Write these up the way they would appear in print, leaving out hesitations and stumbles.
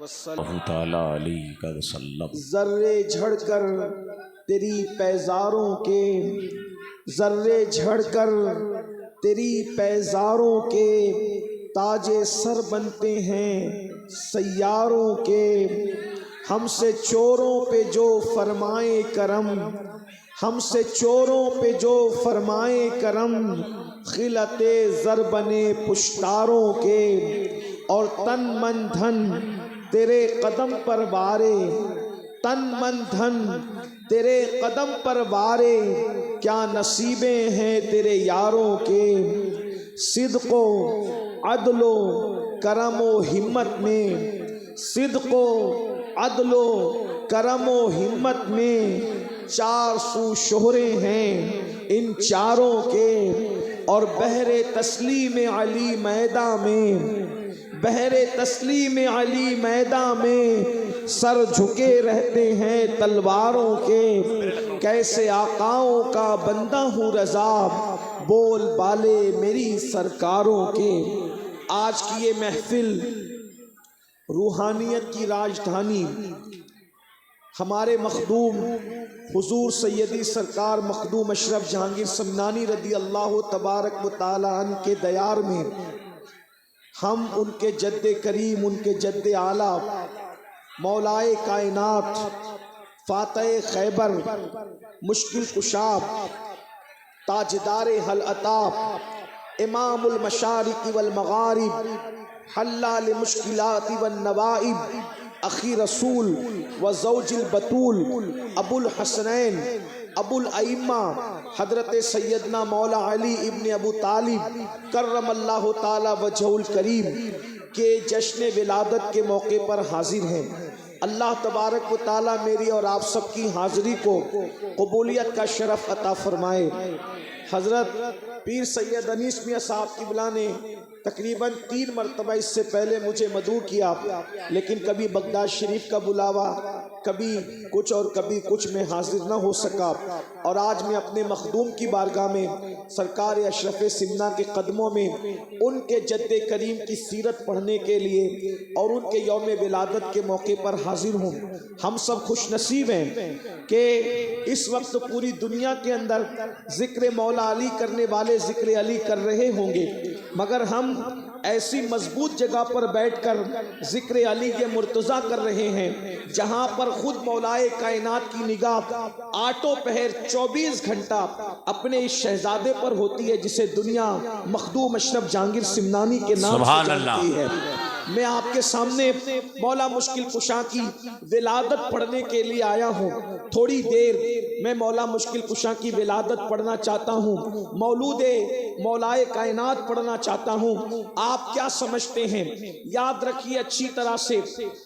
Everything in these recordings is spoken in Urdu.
اللہ تعالیٰ علیہ وسلم۔ ذرے جھڑ کر تیری پیزاروں کے، ذرے جھڑ کر تیری پیزاروں کے تاج سر بنتے ہیں سیاروں کے۔ ہم سے چوروں پہ جو فرمائے کرم، ہم سے چوروں پہ جو فرمائے کرم، خلعت زر بنے پشتاروں کے۔ اور تن من دھن تیرے قدم پر وارے، تن من دھن تیرے قدم پر وارے، کیا نصیبیں ہیں تیرے یاروں کے۔ صدق و عدل و کرم و ہمت میں، صدق و عدل و کرم و ہمت میں، چار سو شہرے ہیں ان چاروں کے۔ اور بحر تسلیم علی میداں میں، بحر تسلیم علی میداں میں، سر جھکے رہتے ہیں تلواروں کے۔ کیسے آقاؤں کا بندہ ہوں رضا، بول بالے میری سرکاروں کے۔ آج کی یہ محفل روحانیت کی راجدھانی ہمارے مخدوم حضور سیدی سرکار مخدوم اشرف جہانگیر سمنانی رضی اللہ تبارک و تعالی عنہ کے دیار میں ہم ان کے جد کریم، ان کے جد اعلیٰ مولائے کائنات، فاتح خیبر، مشکل کشا، تاجدار حل عطا، امام المشارق والمغارب، حلال مشکلات والنوائب، اخی رسول و زوج البتول، ابو الحسنین ابو الائمہ حضرت سیدنا مولا علی ابن ابو طالب کرم اللہ تعالی وجہ الکریم کے جشن ولادت کے موقع پر حاضر ہیں۔ اللہ تبارک و تعالی میری اور آپ سب کی حاضری کو قبولیت کا شرف عطا فرمائے۔ حضرت پیر سید انیس میاں صاحب قبلہ نے تقریباً 3 مرتبہ اس سے پہلے مجھے مدعو کیا، لیکن کبھی بغداد شریف کا بلاوا، کبھی کچھ اور کبھی کچھ میں حاضر نہ ہو سکا، اور آج میں اپنے مخدوم کی بارگاہ میں سرکار اشرف سمنا کے قدموں میں ان کے جد کریم کی سیرت پڑھنے کے لیے اور ان کے یوم ولادت کے موقع پر حاضر ہوں۔ ہم سب خوش نصیب ہیں کہ اس وقت پوری دنیا کے اندر ذکر مولا علی کرنے والے ذکر علی کر رہے ہوں گے، مگر ہم ایسی مضبوط جگہ پر بیٹھ کر ذکر علی کے مرتضیٰ کر رہے ہیں جہاں پر خود مولائے کائنات کی نگاہ آٹھوں پہر 24 گھنٹہ اپنے اس شہزادے پر ہوتی ہے جسے دنیا مخدوم اشرف جہانگیر سمنانی کے نام سے جانتی ہے۔ میں آپ کے سامنے مولا مشکل کشا کی ولادت پڑھنے کے لیے آیا ہوں۔ تھوڑی دیر میں مولا مشکل کشا کی ولادت پڑھنا چاہتا ہوں، مولود مولائے کائنات پڑھنا چاہتا ہوں۔ آپ کیا سمجھتے ہیں؟ یاد رکھیے اچھی طرح سے،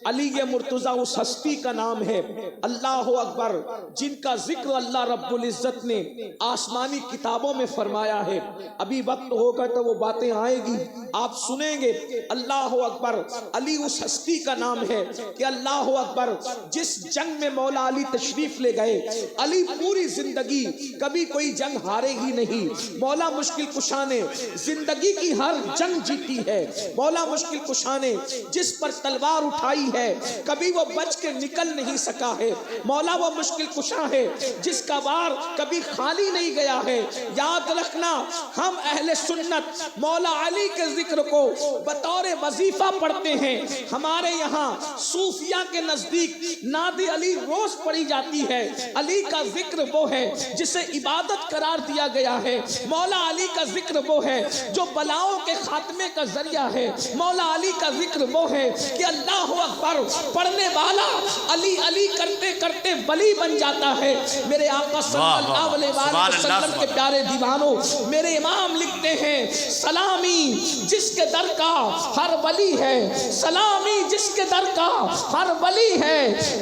علی مرتضیٰ اس ہستی کا نام ہے، اللہ اکبر، جن کا ذکر اللہ رب العزت نے آسمانی کتابوں میں فرمایا ہے۔ ابھی وقت ہوگا تو وہ باتیں آئے گی، آپ سنیں گے۔ اللہ اکبر، علی اس ہستی کا نام ہے کہ اللہ اکبر جس جنگ میں مولا علی تشریف لے گئے، علی پوری زندگی کبھی کوئی جنگ ہارے ہی نہیں۔ مولا مشکل کشا نے زندگی کی ہر جنگ جیتی ہے۔ مولا مشکل کشا نے جس پر تلوار اٹھائی ہے کبھی وہ بچ کے نکل نہیں سکا ہے۔ مولا وہ مشکل کشا ہے جس کا وار کبھی خالی نہیں گیا ہے۔ یاد رکھنا، ہم اہل سنت مولا علی کے ذکر کو بطور وظیفہ پڑھتے ہیں۔ ہمارے یہاں صوفیہ کے نزدیک ناد علی روز پڑھی جاتی ہے۔ علی کا ذکر وہ ہے جسے عبادت قرار دیا گیا ہے۔ مولا علی کا ذکر وہ ہے جو بلاؤں کے خاتمے کا ذریعہ ہے۔ مولا علی کا ذکر وہ ہے کہ اللہ اکبر پڑھنے والا علی علی کرتے کرتے ولی بن جاتا ہے۔ میرے آقا صلی اللہ علیہ وآلہ وسلم کے پیارے دیوانوں، میرے امام لکھتے ہیں سلامی جس کے در کا ہر ولی ہے، سلامی جس کے در کا ہر ولی ہے،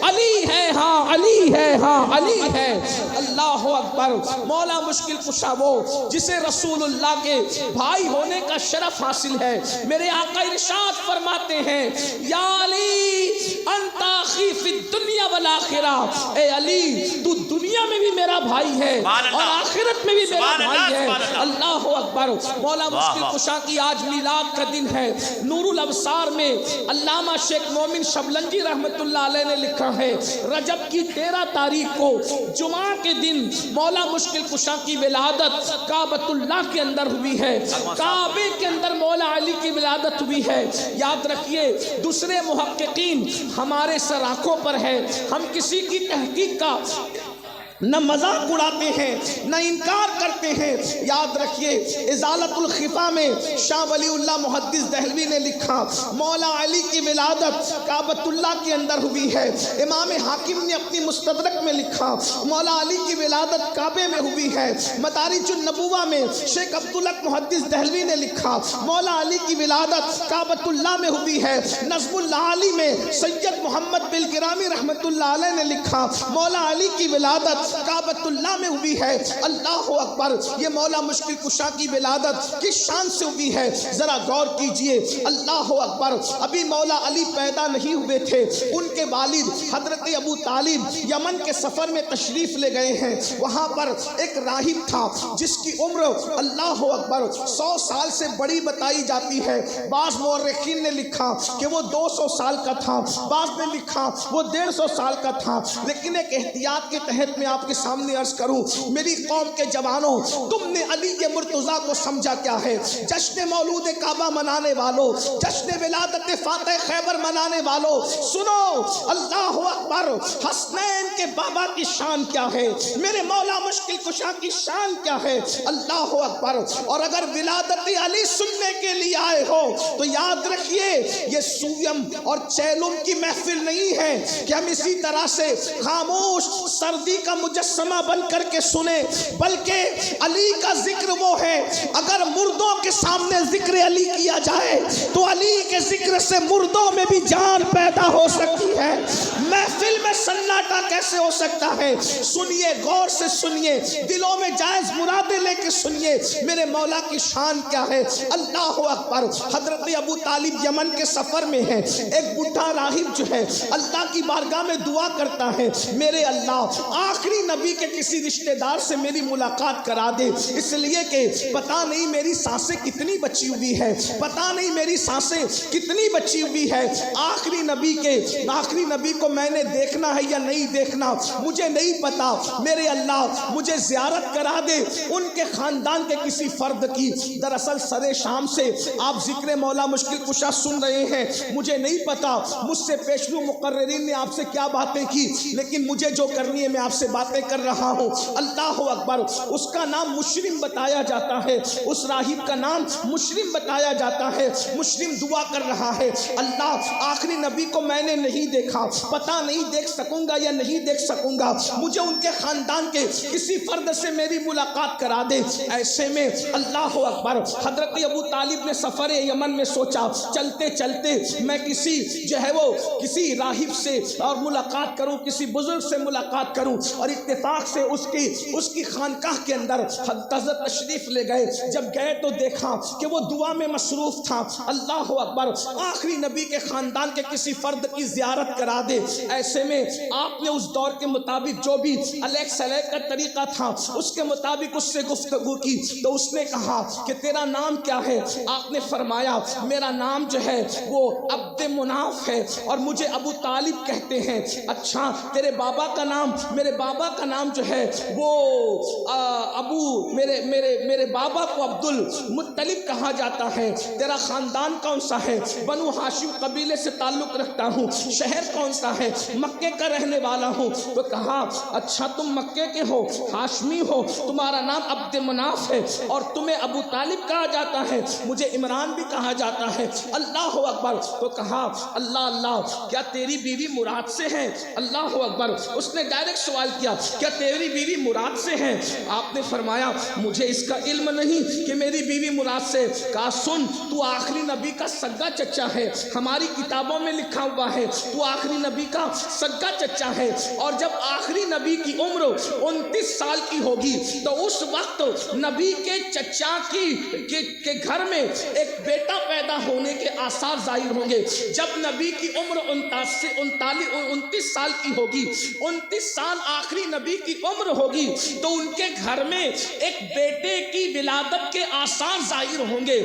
علی ہے ہاں علی ہے ہاں علی ہے۔ اللہ اکبر، مولا مشکل کشا وہ جسے رسول اللہ کے بھائی ہونے کا شرف حاصل ہے۔ میرے آقا ارشاد فرماتے ہیں یا علی انت اخی فی الدنیا والآخرہ، اے علی تو دنیا میں بھی میرا بھائی ہے اور آخرت میں بھی میرا بھائی ہے۔ اللہ اکبر۔ مولا مشکل کشا کی آج میلاد کا دن ہے۔ نور الابصار میں علامہ شیخ مومن شبلنجی رحمت اللہ علیہ نے لکھا ہے رجب کی 13 تاریخ کو جمعہ کے دن مولا مشکل کشا کی ولادت کعبۃ اللہ کے اندر ہوئی ہے، کعبے کے اندر مولا علی کی ولادت ہوئی ہے۔ یاد رکھیے دوسرے محققین ہمارے سر آنکھوں پر ہے، ہم کسی کی تحقیق کا نہ مذاق اڑاتے ہیں نہ انکار کرتے ہیں۔ یاد رکھیے ازالت الخفا میں شاہ ولی اللہ محدث دہلوی نے لکھا مولا علی کی ولادت کعبۃ اللہ کے اندر ہوئی ہے۔ امام حاکم نے اپنی مستدرک میں لکھا مولا علی کی ولادت کعبے میں ہوئی ہے۔ مدارج النبوہ میں شیخ عبدالحق محدث دہلوی نے لکھا مولا علی کی ولادت کعبۃ اللہ میں ہوئی ہے۔ نظم العالی میں سید محمد بالگرامی رحمت اللہ علیہ نے لکھا مولا علی کی ولادت کعبۃ اللہ میں ہوئی ہے۔ اللہ اکبر۔ یہ مولا مشکل کشا کی ولادت کس شان سے ہوئی ہے ذرا غور کیجئے۔ اللہ اکبر۔ ابھی مولا علی پیدا نہیں ہوئے تھے، ان کے والد حضرت ابو طالب یمن کے سفر میں تشریف لے گئے ہیں۔ وہاں پر ایک راہب تھا جس کی عمر اللہ اکبر 100 سال سے بڑی بتائی جاتی ہے۔ بعض مورخین نے لکھا کہ وہ 200 سال کا تھا، بعض نے لکھا وہ 150 سال کا تھا، لیکن ایک احتیاط کے تحت میں آپ کے سامنے عرض کروں میری قوم کے جوانوں، تم نے علی کے مرتضیٰ کو سمجھا کیا ہے؟ جشن مولود کعبہ منانے والوں، جشن ولادت فاتح خیبر منانے والوں، سنو اللہ اکبر، حسنین کے بابا کی شان کیا ہے، میرے مولا مشکل کشا کی شان کیا ہے۔ اللہ اکبر۔ اور اگر ولادت علی سننے کے لیے آئے ہو تو یاد رکھیے یہ سویم اور چیلم کی محفل نہیں ہے کہ ہم اسی طرح سے خاموش سردی کا مجسمہ بن کر کے سنے، بلکہ علی کا ذکر وہ ہے اگر مردوں کے سامنے ذکر علی کیا جائے تو علی کے ذکر سے مردوں میں بھی جان پیدا ہو سکتی ہے۔ محفل میں سناٹا کیسے ہو سکتا ہے؟ سنیے، غور سے سنیے، دلوں میں جائز مرادیں لے کے سنیے میرے مولا کی شان کیا ہے۔ اللہ اکبر۔ حضرت ابو طالب یمن کے سفر میں ہے، ایک بڈھا راہب جو ہے اللہ کی بارگاہ میں دعا کرتا ہے میرے اللہ آخری نبی کے کسی رشتہ دار سے میری ملاقات کرا دے، اس لیے کہ پتہ نہیں میری سانسیں کتنی بچی ہوئی ہے، پتہ نہیں میری سانسیں کتنی بچی ہوئی ہے، آخری نبی کو میں نے دیکھنا ہے یا نہیں دیکھنا مجھے نہیں پتا، میرے اللہ مجھے زیارت کرا دے ان کے خاندان کے کسی فرد کی۔ دراصل سر شام سے آپ ذکر مولا مشکل کشا سن رہے ہیں، مجھے نہیں پتا مجھ سے پیشرو مقررین نے آپ سے کیا باتیں کی، لیکن مجھے جو کرنی ہے میں آپ سے باتیں کر رہا ہوں۔ اللہ اکبر۔ اس کا نام مشرم بتایا جاتا ہے، اس راہب کا نام مشرم بتایا جاتا ہے۔ مشرم دعا کر رہا ہے اللہ آخری نبی کو میں نے نہیں دیکھا، پتہ نہیں دیکھ سکوں گا یا نہیں دیکھ سکوں گا، مجھے ان کے خاندان کے کسی فرد سے میری ملاقات کرا دے۔ ایسے میں اللہ اکبر حضرت ابو طالب نے سفر یمن میں سوچا چلتے چلتے میں کسی راہب سے اور ملاقات کروں، کسی بزرگ سے ملاقات کروں، اور اتفاق سے اس کی خانقاہ کے اندر حضرت تشریف لے گئے۔ جب گئے تو دیکھا کہ وہ دعا میں مصروف تھا۔ اللہ اکبر۔ آخری نبی کے خاندان کے کسی فرد کی زیارت کرا دے۔ ایسے میں آپ نے اس دور کے مطابق جو بھی علیک سلیک کا طریقہ تھا اس کے مطابق اس سے گفتگو کی، تو اس نے کہا کہ تیرا نام کیا ہے؟ آپ نے فرمایا میرا نام جو ہے وہ عبد مناف ہے اور مجھے ابو طالب کہتے ہیں۔ اچھا تیرے بابا کا نام؟ میرے بابا کا نام جو ہے وہ میرے بابا کو عبد المطلب کہا جاتا ہے۔ تیرا خاندان کون سا ہے؟ بنو ہاشم قبیلے سے تعلق رکھتا ہوں۔ شہر کون سا ہے؟ مکے کا رہنے والا ہوں۔ تو کہا اچھا تم مکے کے ہو، ہاشمی ہو، تمہارا نام عبد مناف ہے اور تمہیں ابو طالب کہا جاتا ہے، مجھے عمران بھی کہا جاتا ہے۔ اللہ اکبر۔ تو کہا اللہ کیا تیری بیوی مراد سے ہے؟ اللہ اکبر۔ اس نے ڈائریکٹ سوال کیا کیا تیری بیوی مراد سے ہے؟ آپ نے فرمایا مجھے اس کا علم نہیں کہ میری بیوی مراد سے۔ کہا سن تو آخری نبی کا سگا چچا ہے، ہماری کتابوں میں لکھا ہوا ہے تو آخری نبی کا سگا چچا ہے، اور جب آخری نبی کی عمر 29 سال کی ہوگی تو اس وقت نبی کے چچا کے گھر میں ایک بیٹا پیدا ہونے کے آثار ظاہر ہوں گے۔ جب نبی کی عمر 29 سال کی ہوگی، 29 سال آخری نبی کی عمر ہوگی، تو ان کے گھر میں ایک بیٹے کی ولادت کے آثار ظاہر ہوں گے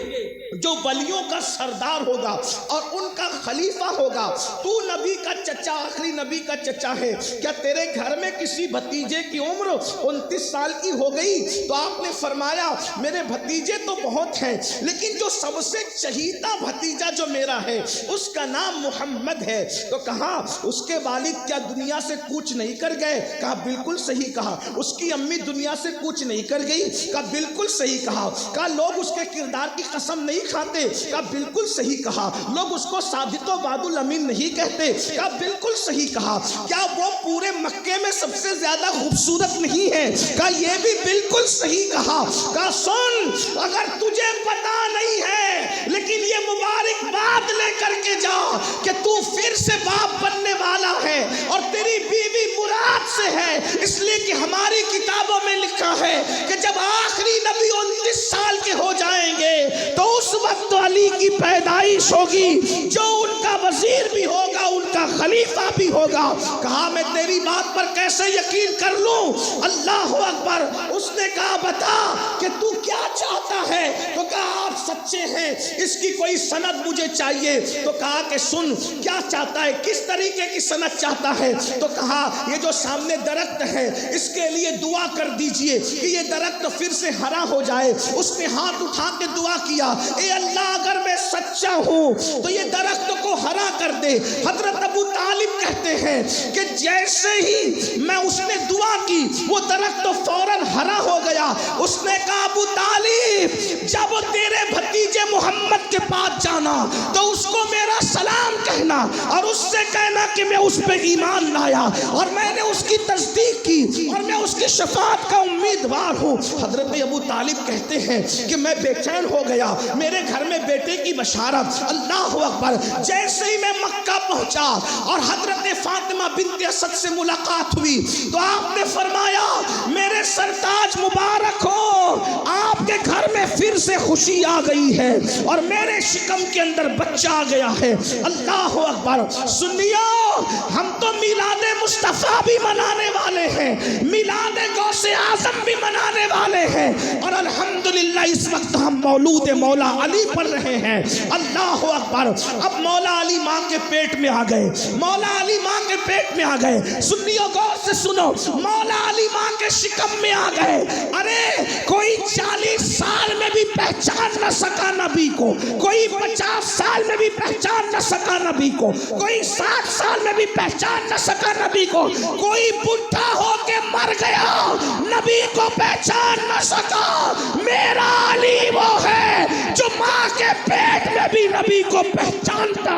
جو ولیوں کا سردار ہوگا اور ان کا خلیفہ ہوگا۔ تو نبی کا چچا، آخری نبی کا چچا ہے، کیا تیرے گھر میں کسی بھتیجے کی عمر 29 سال کی ہو گئی؟ تو آپ نے فرمایا میرے بھتیجے تو بہت ہیں، لیکن جو سب سے چہیتا بھتیجا جو میرا ہے اس کا نام محمد ہے۔ تو کہا اس کے والد کیا دنیا سے کوچ نہیں کر گئے؟ کہا بالکل صحیح کہا۔ اس کی امی دنیا سے کوچ نہیں کر گئی؟ کہا بالکل صحیح کہا۔ کہا لوگ اس کے کردار کی قسم نہیں کھاتے؟ کہا بالکل صحیح کہا۔ لوگ اس کو صادق و وعد الامین نہیں کہتے؟ کہا بالکل صحیح کہا۔ کیا وہ پورے مکے میں سب سے زیادہ خوبصورت نہیں ہے؟ کہا یہ بھی بالکل صحیح کہا۔ کہا سن، اگر تجھے پتا نہیں ہے لیکن یہ مبارک بات لے کر کے جا کہ تو پھر سے باپ بننے والا ہے اور تیری بیوی مراد سے ہے، اس لیے کہ ہماری کتابوں میں لکھا ہے کہ جب آخری نبی 29 سال کے ہو جائیں گے تو اس وقت علی کی پیدائش ہوگی، جو ان کا وزیر بھی ہوگا، ان کا خلیفہ بھی ہوگا۔ کہا میں تیری بات پر کیسے یقین کر لوں؟ اللہ اکبر۔ اس نے کہا بتا کہ تو کیا چاہتا ہے؟ تو کہا آپ سچے ہیں، اس کی کوئی سند مجھے چاہیے۔ تو کہا کہ سن کیا چاہتا ہے، کس طریقے کی سند چاہتا ہے؟ تو کہا یہ جو سامنے درخت ہے اس کے لیے دعا کر دیجئے کہ یہ درخت پھر سے ہرا ہو جائے۔ اس نے ہاتھ اٹھا کے دعا کیا، اے اللہ اگر میں سچا ہوں تو یہ درخت کو ہرا کر دے۔ حضرت ابو طالب کہتے ہیں کہ جیسے ہی میں اس نے دعا کی وہ درخت فوراً ہرا ہو گیا۔ اس نے کہا ابو طالب جب تیرے بھتیجے محمد کے پاس جانا تو اس کو میرا سلام کہنا اور اس سے کہنا کہ میں اس پہ ایمان لایا اور میں نے اس کی تصدیق کی اور میں اس کی شفاعت کا امیدوار ہوں۔ حضرت ابو طالب کہتے ہیں کہ میں بے چین ہو گیا، میرے گھر میں بیٹے کی بشارت۔ اللہ اکبر۔ جیسے ہی میں مکہ پہنچا اور حضرت فاطمہ بنت اسد سے ملاقات ہوئی تو آپ نے فرمایا میرے سرتاج مبارک ہو، آپ کے گھر میں پھر سے خوشی آ گئی ہے اور میرے شکم کے اندر بچہ آ گیا ہے۔ اللہ اکبر۔ سنیو، ہم تو میلاد مصطفیٰ بھی منانے والے ہیں، میلاد غوث اعظم بھی منانے والے ہیں، اور الحمدللہ اس وقت ہم مولود مولا علی پڑھ رہے ہیں۔ اللہ اکبر۔ اب مولا علی ماں کے پیٹ میں آ گئے، مولا علی ماں کے پیٹ میں آ گئے۔ سنیو غور سے سنو، مولا علی ماں کے شکم میں آ گئے۔ ارے کوئی 40 سال میں بھی پہچان نہ سکا نبی کو، کوئی 50 سال میں بھی پہچان نہ سکا نبی کو، کوئی 60 سال میں بھی پہچان نہ سکا نبی کو، کوئی بڈھا ہو کے مر گیا نبی کو پہچان نہ سکا۔ میرا علی وہ ہے جو ماں کے پیٹ میں بھی نبی کو پہچانتا۔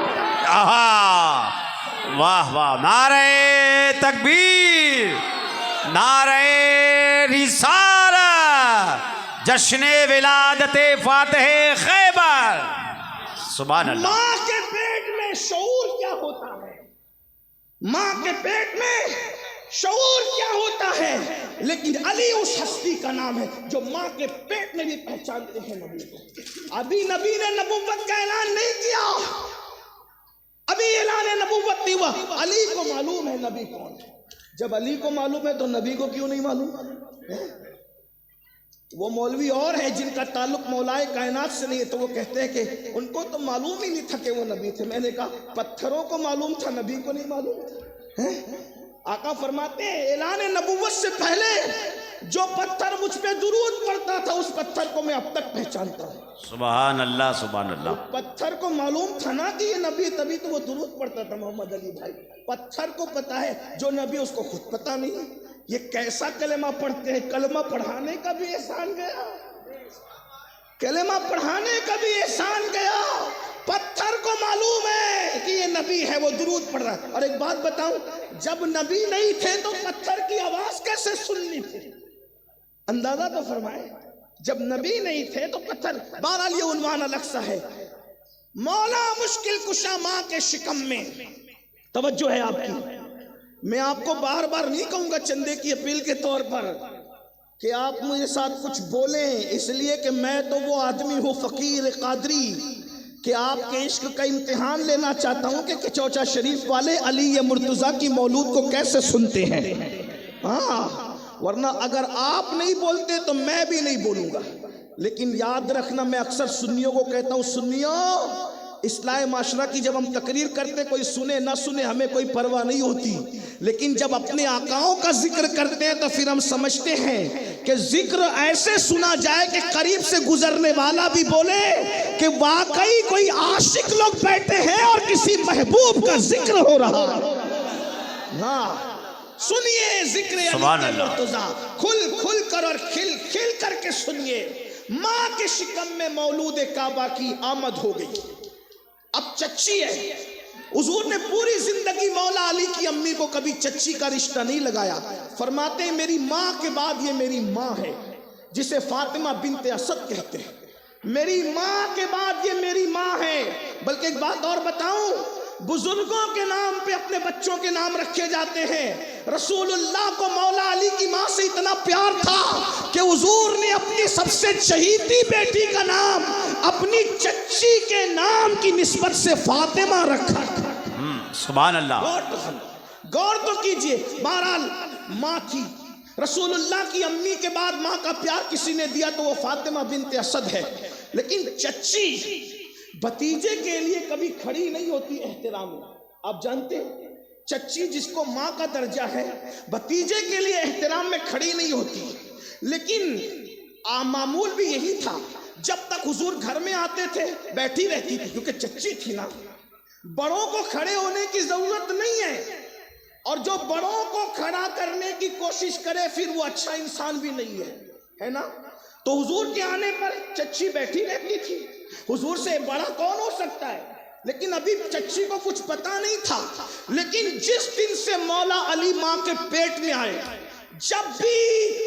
واہ واہ، نعرہ تکبیر، نعرہ رسالت، جشن ولادت فاتح خیبر۔ سبحان اللہ۔ ماں کے پیٹ میں شعور کیا ہوتا ہے، ماں کے پیٹ میں شعور کیا ہوتا ہے، لیکن علی اس ہستی کا نام ہے جو ماں کے پیٹ میں بھی پہچانتے ہیں نبی کو۔ ابھی نبی نے نبوت کا اعلان نہیں کیا، ابھی اعلان نبوت نہیں ہوا، علی کو معلوم ہے نبی کون ہے۔ جب علی کو معلوم ہے تو نبی کو کیوں نہیں معلوم؟ وہ مولوی اور ہیں جن کا تعلق مولائے کائنات سے نہیں ہے تو وہ کہتے ہیں کہ ان کو تو معلوم ہی نہیں تھا کہ وہ نبی تھے۔ میں نے کہا پتھروں کو معلوم تھا، نبی کو نہیں معلوم ہے؟ آقا فرماتے ہیں اعلان نبوت سے پہلے جو پتھر مجھ پہ درود پڑتا تھا اس پتھر کو میں اب تک پہچانتا ہوں۔ سبحان اللہ، سبحان اللہ۔ پتھر کو معلوم تھا نا کہ یہ نبی، تبھی تو وہ درود پڑتا تھا محمد علی بھائی۔ پتھر کو پتا ہے، جو نبی اس کو خود پتا نہیں۔ یہ کیسا کلمہ پڑھتے ہیں، کلمہ پڑھانے کا بھی احسان گیا، کلمہ پڑھانے کا بھی احسان گیا۔ پتھر کو معلوم ہے کہ یہ نبی ہے، وہ درود پڑھ رہا ہے۔ اور ایک بات بتاؤں، جب نبی نہیں تھے تو پتھر کی آواز کیسے سننی تھی؟ اندازہ تو فرمائے، جب نبی نہیں تھے تو پتھر۔ بہرحال یہ عنوان الگ سا ہے۔ مولا مشکل کشا ماں کے شکم میں، توجہ ہے آپ کی، میں آپ کو بار بار نہیں کہوں گا چندے کی اپیل کے طور پر کہ آپ مجھے ساتھ کچھ بولیں، اس لیے کہ میں تو وہ آدمی ہوں فقیر قادری کہ آپ کے عشق کا امتحان لینا چاہتا ہوں کہ چوچا شریف والے علی مرتضیٰ کی مولود کو کیسے سنتے ہیں. ہاں، ورنہ اگر آپ نہیں بولتے تو میں بھی نہیں بولوں گا. لیکن یاد رکھنا، میں اکثر سنیوں کو کہتا ہوں، سنیوں، اصلاح معاشرہ کی جب ہم تقریر کرتے کوئی سنے نہ سنے ہمیں کوئی پرواہ نہیں ہوتی، لیکن جب اپنے آقاؤں کا ذکر کرتے ہیں تو پھر ہم سمجھتے ہیں کہ ذکر ایسے سنا جائے کہ قریب سے گزرنے والا بھی بولے کہ واقعی کوئی عاشق لوگ بیٹھے ہیں اور کسی محبوب کا ذکر ہو رہا. ہاں سنیے ذکر سبحان علی اللہ. مرتضیٰ، کھل کھل کر اور کھل کھل کر کے سنیے. ماں کے شکم میں مولود کعبہ کی آمد ہو گئی، اب چچی ہے. حضور نے پوری زندگی مولا علی کی امی کو کبھی چچی کا رشتہ نہیں لگایا. فرماتے ہیں میری ماں کے بعد یہ میری ماں ہے جسے فاطمہ بنت اسد کہتے ہیں. میری ماں کے بعد یہ میری ماں ہے. بلکہ ایک بات اور بتاؤں، بزرگوں کے نام پہ اپنے بچوں کے نام رکھے جاتے ہیں. رسول اللہ کو مولا علی کی ماں سے اتنا پیار تھا کہ حضور نے اپنی سب سے چہیتی بیٹی کا نام اپنی چچی کے نام کی نسبت سے فاطمہ رکھا. سبحان اللہ. غور تو کیجئے. بہرحال ماں تھی. رسول اللہ کی امی کے بعد ماں کا پیار کسی نے دیا تو وہ فاطمہ بنت اسد ہے. لیکن چچی بھتیجے کے لیے کبھی کھڑی نہیں ہوتی احترام میں. آپ جانتے ہیں چچی جس کو ماں کا درجہ ہے بھتیجے کے لیے احترام میں کھڑی نہیں ہوتی. لیکن معمول بھی یہی تھا، جب تک حضور گھر میں آتے تھے بیٹھی رہتی تھی کیونکہ چچی تھی نا. بڑوں کو کھڑے ہونے کی ضرورت نہیں ہے، اور جو بڑوں کو کھڑا کرنے کی کوشش کرے پھر وہ اچھا انسان بھی نہیں ہے نا. تو حضور کے آنے پر چچی بیٹھی رہتی تھی. حضور سے بڑا کون ہو سکتا ہے؟ لیکن ابھی چچی کو کچھ پتا نہیں تھا. لیکن جس دن سے مولا علی ماں کے پیٹ میں آئے، جب بھی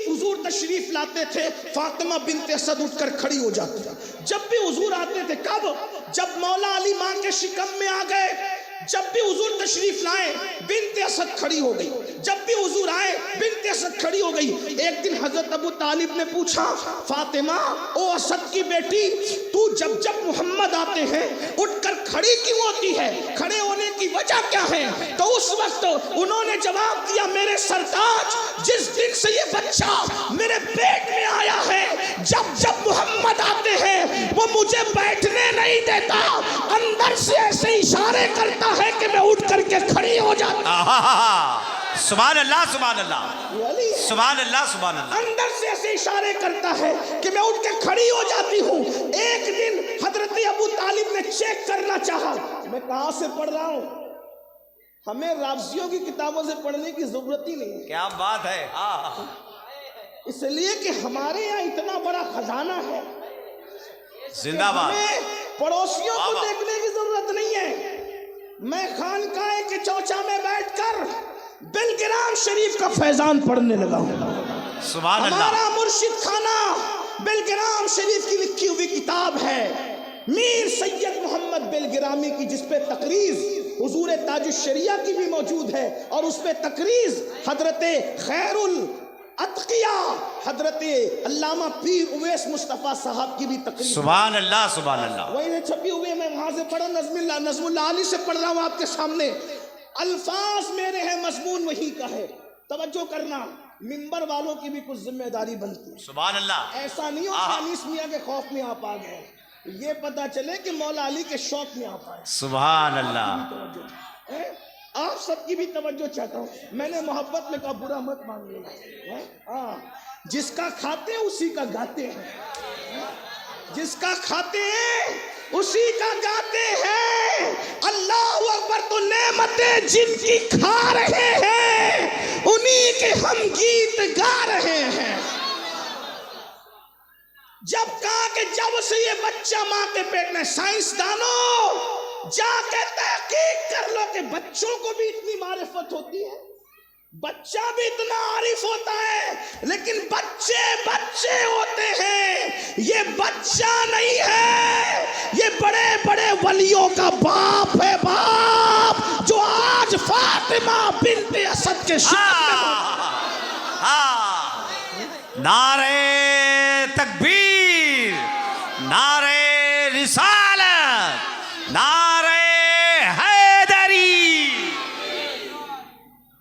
حضور تشریف لاتے تھے فاطمہ بنت اسد اٹھ کر کھڑی ہو جاتی. جب بھی حضور آتے تھے، کب؟ جب مولا علی ماں کے شکم میں آ گئے، جب بھی حضور تشریف لائے بنت اسد کھڑی ہو گئی. جب بھی حضور آئے بنت اسد کھڑی ہو گئی. ایک دن حضرت ابو طالب نے پوچھا، فاطمہ او اسد کی بیٹی، تو جب جب محمد آتے ہیں اٹھ کر کھڑی کیوں ہوتی ہے؟ کھڑے ہونے کی وجہ کیا ہے؟ تو اس وقت انہوں نے جواب دیا، میرے سرتاج، جس دن سے یہ بچہ میرے پیٹ میں آیا ہے، جب جب محمد آتے ہیں وہ مجھے بیٹھنے نہیں دیتا، اندر سے ایسے اشارے کرتا ہے کہ میں اٹھ کر کے کھڑی ہو جاتا. سبحان اللہ سبحان اللہ سبحان اللہ سبحان اللہ. اندر سے ایسے اشارے کرتا ہے کہ میں اٹھ کے کھڑی ہو جاتی ہوں. ایک دن حضرت ابو طالب نے چیک کرنا چاہا میں کہاں سے پڑھ رہا ہوں. ہمیں رافضیوں کی کتابوں سے پڑھنے کی ضرورت ہی نہیں. کیا بات ہے. اس لیے کہ ہمارے یہاں اتنا بڑا خزانہ ہے، زندہ باد. ہمیں پڑوسیوں کو دیکھنے کی ضرورت نہیں ہے. میں خانقاہ کے چوچا میں بیٹھ کر بلگرام شریف کا فیضان پڑھنے لگا ہوں. سبحان اللہ. ہمارا مرشد خانہ بلگرام شریف کی لکھی ہوئی کتاب ہے میر سید محمد بلگرامی کی، جس پہ تقریز حضور تاج الشریعہ کی بھی موجود ہے، اور اس پہ تقریز حضرت خیر الاتقیاء حضرت علامہ پیر اویس مصطفیٰ صاحب کی بھی تقریز. سبحان اللہ سبحان اللہ. وہی چھپی ہوئی، میں وہاں سے پڑھا، نظم اللہ علی سے پڑھ رہا ہوں آپ کے سامنے. الفاظ میرے ہیں، مضمون وہی کا ہے. توجہ کرنا، منبر والوں کی بھی کچھ ذمہ داری بنتی ہے. سبحان اللہ. ایسا نہیں ہو کہ انیس میاں کے خوف میں آپ آ گئے، یہ پتا چلے کہ مولا علی کے شوق میں آپ آئے. سبحان اللہ. آپ سب کی بھی توجہ چاہتا ہوں. میں نے محبت میں کہا برا مت مان لینا. جس کا کھاتے ہیں اسی کا گاتے ہیں، جس کا کھاتے ہیں اسی کا گاتے ہیں. اللہ اکبر. تو نعمتیں جن کی کھا رہے ہیں انہی کے ہم گیت گا رہے ہیں. جب کہا کہ جب سے یہ بچہ ماں کے پیٹ میں، سائنسدانوں جا کے تحقیق کر لو کہ بچوں کو بھی اتنی معرفت ہوتی ہے. بچہ بھی اتنا عارف ہوتا ہے لیکن بچے بچے ہوتے ہیں، یہ بچہ نہیں ہے، یہ بڑے بڑے ولیوں کا باپ ہے، باپ جو آج فاطمہ بنت اسد کے نعرے تکبیر، نعرے رسالت، نعرے حیدری۔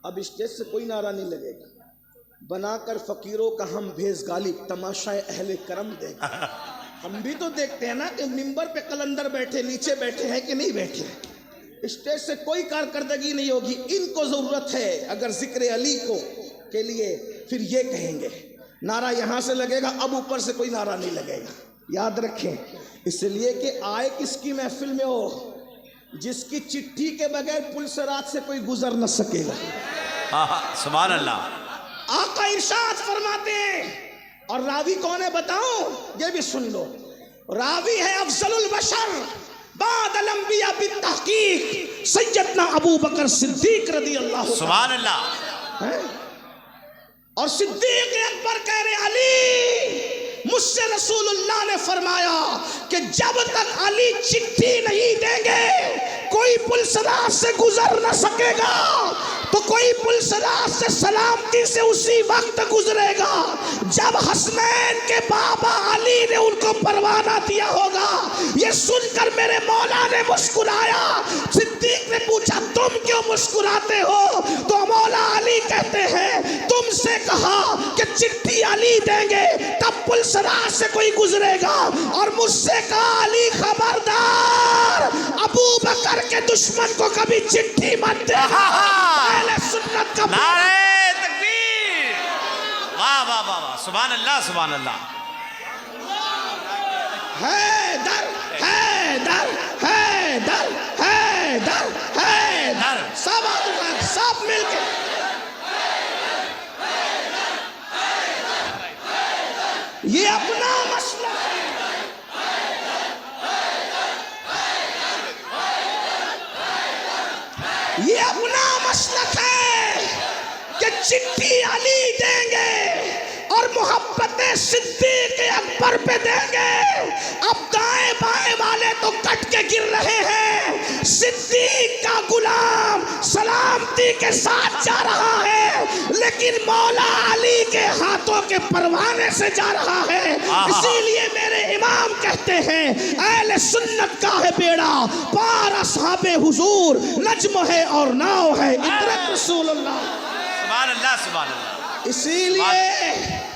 اب اسٹیج سے کوئی نعرہ نہیں لگے گا، بنا کر فقیروں کا ہم بھیس غالب تماشائے اہل کرم دے گا۔ ہم بھی تو دیکھتے ہیں نا کہ ممبر پہ قلندر بیٹھے نیچے بیٹھے ہیں کہ نہیں بیٹھے، اسٹیج سے کوئی کارکردگی نہیں ہوگی۔ ان کو ضرورت ہے اگر ذکر علی کو کے لیے پھر یہ کہیں گے، نعرہ یہاں سے لگے گا، اب اوپر سے کوئی نعرہ نہیں لگے گا، یاد رکھیں، اس لیے کہ آئے کس کی محفل میں ہو، جس کی چٹھی کے بغیر پلسرات سے کوئی گزر نہ سکے گا۔ سبحان اللہ۔ آقا ارشاد فرماتے ہیں، اور راوی کون ہے بتاؤں، یہ بھی سن لو، راوی ہے افضل البشر بعد الانبیاء بالتحقیق سیدنا ابو بکر صدیق رضی اللہ سبحان اللہ۔ اور صدیق اکبر کہہ رہے علی، مجھ سے رسول اللہ نے فرمایا کہ جب تک علی چٹھی نہیں دیں گے کوئی پلسرات سے گزر نہ سکے گا، تو کوئی پلسرات سے سلامتی سے اسی وقت گزرے گا جب حسنین کے بابا علی نے ان کو پروانہ دیا ہوگا۔ یہ سن کر میرے مولا نے مسکرایا۔ صدیق نے پوچھا تم کیوں مسکراتے ہو؟ تو مولا علی کہتے ہیں تم سے کہا کہ چٹھی علی دیں گے تب پلسرات سے کوئی گزرے گا، اور مجھ سے کہا علی خبردار ابو بکر کے دشمن کو کبھی چٹھی مت دے۔ سنت کا نعرے تکبیر، واہ واہ واہ واہ، سبحان اللہ سبحان اللہ۔ حیدر حیدر حیدر حیدر حیدر، سب آدمی سب مل کے یہ اپنا مسئلہ ہے، یہ اپنا مسلک ہے کہ چٹھی علی دیں گے اور محبت صدیق اکبر پہ دیں گے۔ اب دائیں بائیں والے تو کٹ کے گر رہے ہیں، صدیق کا غلام سلامتی کے ساتھ جا رہا ہے لیکن مولا علی کے ہاتھوں کے پروانے سے جا رہا ہے۔ اسی لیے میرے امام کہتے ہیں اہل سنت کا ہے بیڑا پار اصحاب حضور، نجم ہے اور ناؤ ہے عطرت رسول اللہ۔ سبحان اللہ سبحان اللہ۔ اسی لیے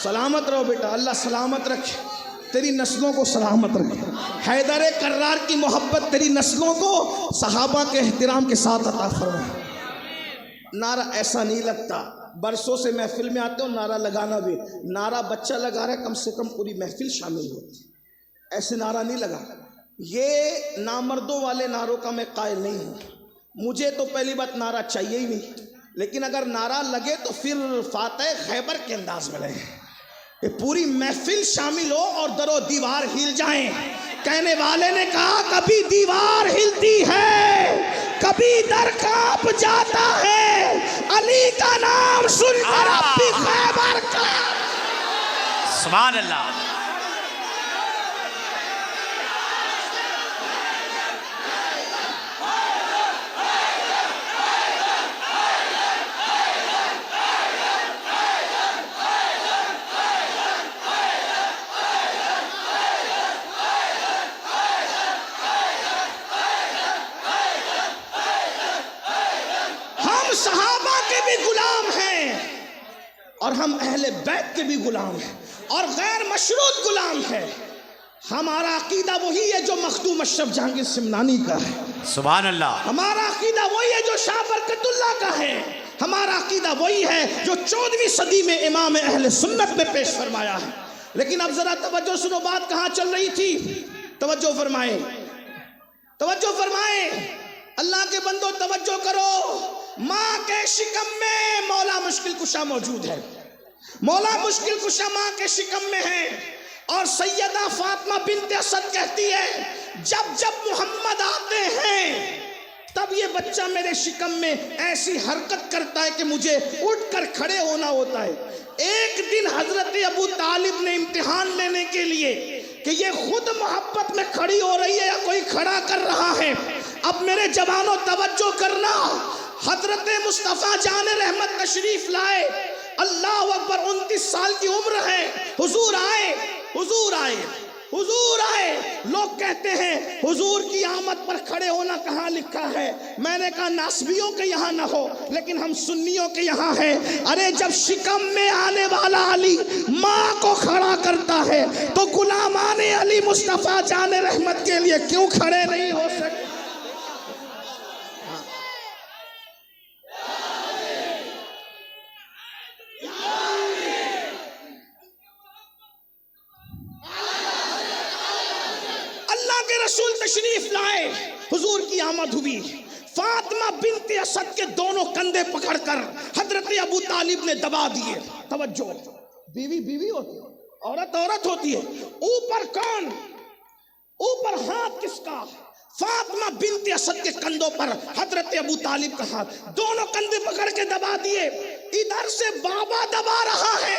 سلامت رہو بیٹا، اللہ سلامت رکھے، تیری نسلوں کو سلامت رکھے۔ حیدر کرار کی محبت تیری نسلوں کو صحابہ کے احترام کے ساتھ عطا فرمائے۔ نعرہ ایسا نہیں لگتا، برسوں سے محفل میں آتے ہو نعرہ لگانا بھی، نعرہ بچہ لگا رہا ہے کم سے کم پوری محفل شامل ہوتی، ایسے نعرہ نہیں لگا۔ یہ نامردوں والے نعروں کا میں قائل نہیں ہوں، مجھے تو پہلی بات نعرہ چاہیے ہی نہیں، لیکن اگر نعرہ لگے تو پھر فاتح خیبر کے انداز میں لگے، کہ پوری محفل شامل ہو اور در و دیوار ہل جائیں۔ کہنے والے نے کہا کبھی دیوار ہلتی ہے کبھی در کانپ جاتا ہے، علی کا نام سن کر اب بھی خیبر کا۔ سبحان اللہ۔ صحابہ کے بھی غلام ہیں اور ہم اہل بیت کے بھی غلام ہیں اور غیر مشروط غلام ہیں۔ ہمارا عقیدہ وہی ہے جو مخدوم اشرف جہانگیر سمنانی کا ہے، سبحان اللہ۔ ہمارا عقیدہ وہی ہے جو شاہ برکت اللہ کا ہے، ہمارا عقیدہ وہی ہے جو 14ویں صدی میں امام اہل سنت نے پیش فرمایا ہے۔ لیکن اب ذرا توجہ سنو، بات کہاں چل رہی تھی، توجہ فرمائیں، توجہ فرمائیں۔ اللہ کے بندو توجہ کرو، ماں کے شکم میں مولا مشکل کشا موجود ہے، مولا مشکل کشا ماں کے شکم میں ہے۔ اور سیدہ فاطمہ بنت اسد کہتی ہے جب جب محمد آتے ہیں تب یہ بچہ میرے شکم میں ایسی حرکت کرتا ہے کہ مجھے اٹھ کر کھڑے ہونا ہوتا ہے۔ ایک دن حضرت ابو طالب نے امتحان لینے کے لیے کہ یہ خود محبت میں کھڑی ہو رہی ہے یا کوئی کھڑا کر رہا ہے، اب میرے جوانوں توجہ کرنا، حضرت مصطفیٰ جان رحمت تشریف لائے، اللہ اکبر، 29 سال کی عمر ہے، حضور آئے، حضور آئے، حضور آئے۔ لوگ کہتے ہیں حضور کی آمد پر کھڑے ہونا کہاں لکھا ہے؟ میں نے کہا ناسبیوں کے یہاں نہ ہو لیکن ہم سنیوں کے یہاں ہے۔ ارے جب شکم میں آنے والا علی ماں کو کھڑا کرتا ہے تو غلامان علی مصطفیٰ جان رحمت کے لیے کیوں کھڑے نہیں ہو سکتے؟ رسول تشریف لائے، حضور کی آمد ہوئی، فاطمہ بنت اسد کے دونوں کندھے پکڑ کر حضرت ابو طالب نے دبا دیے۔ توجہ، بیوی بیوی ہوتی ہے، عورت عورت ہوتی ہے، اوپر کون؟ اوپر ہاتھ کس کا؟ فاطمہ بنت اسد کے کندھوں پر حضرت ابو طالب کا ہاتھ، دونوں کندھے پکڑ کے دبا دیے۔ ادھر سے بابا دبا رہا ہے،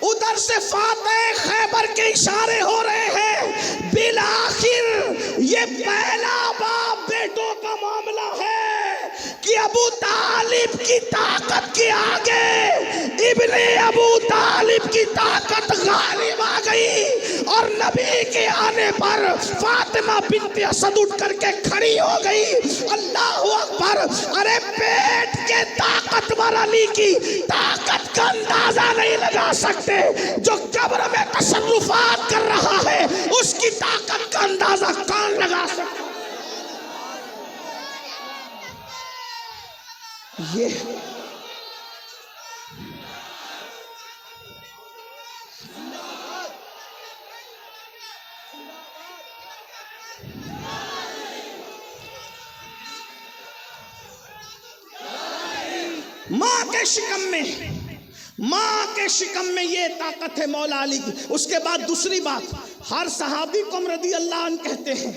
ادھر سے فاتح خیبر کے اشارے ہو رہے ہیں۔ بالآخر یہ پہلا باپ بیٹوں کا معاملہ ہے کہ ابو طالب کی طاقت کے آگے ابن ابو طالب کی طاقت غالب آ گئی اور نبی کے آنے پر فاطمہ بنت اسد اٹھ کر کے کھڑی ہو گئی۔ اللہ اکبر! ارے پیٹ کے طاقتور علی کی طاقت کا اندازہ نہیں لگا سکتے، جو قبر میں تصرفات کر رہا ہے اس کی طاقت کا اندازہ کون لگا سکتا؟ یہ ماں کے شکم میں، ماں کے شکم میں یہ طاقت ہے مولا علی کی۔ اس کے بعد دوسری بات، ہر صحابی کو رضی اللہ عنہ کہتے ہیں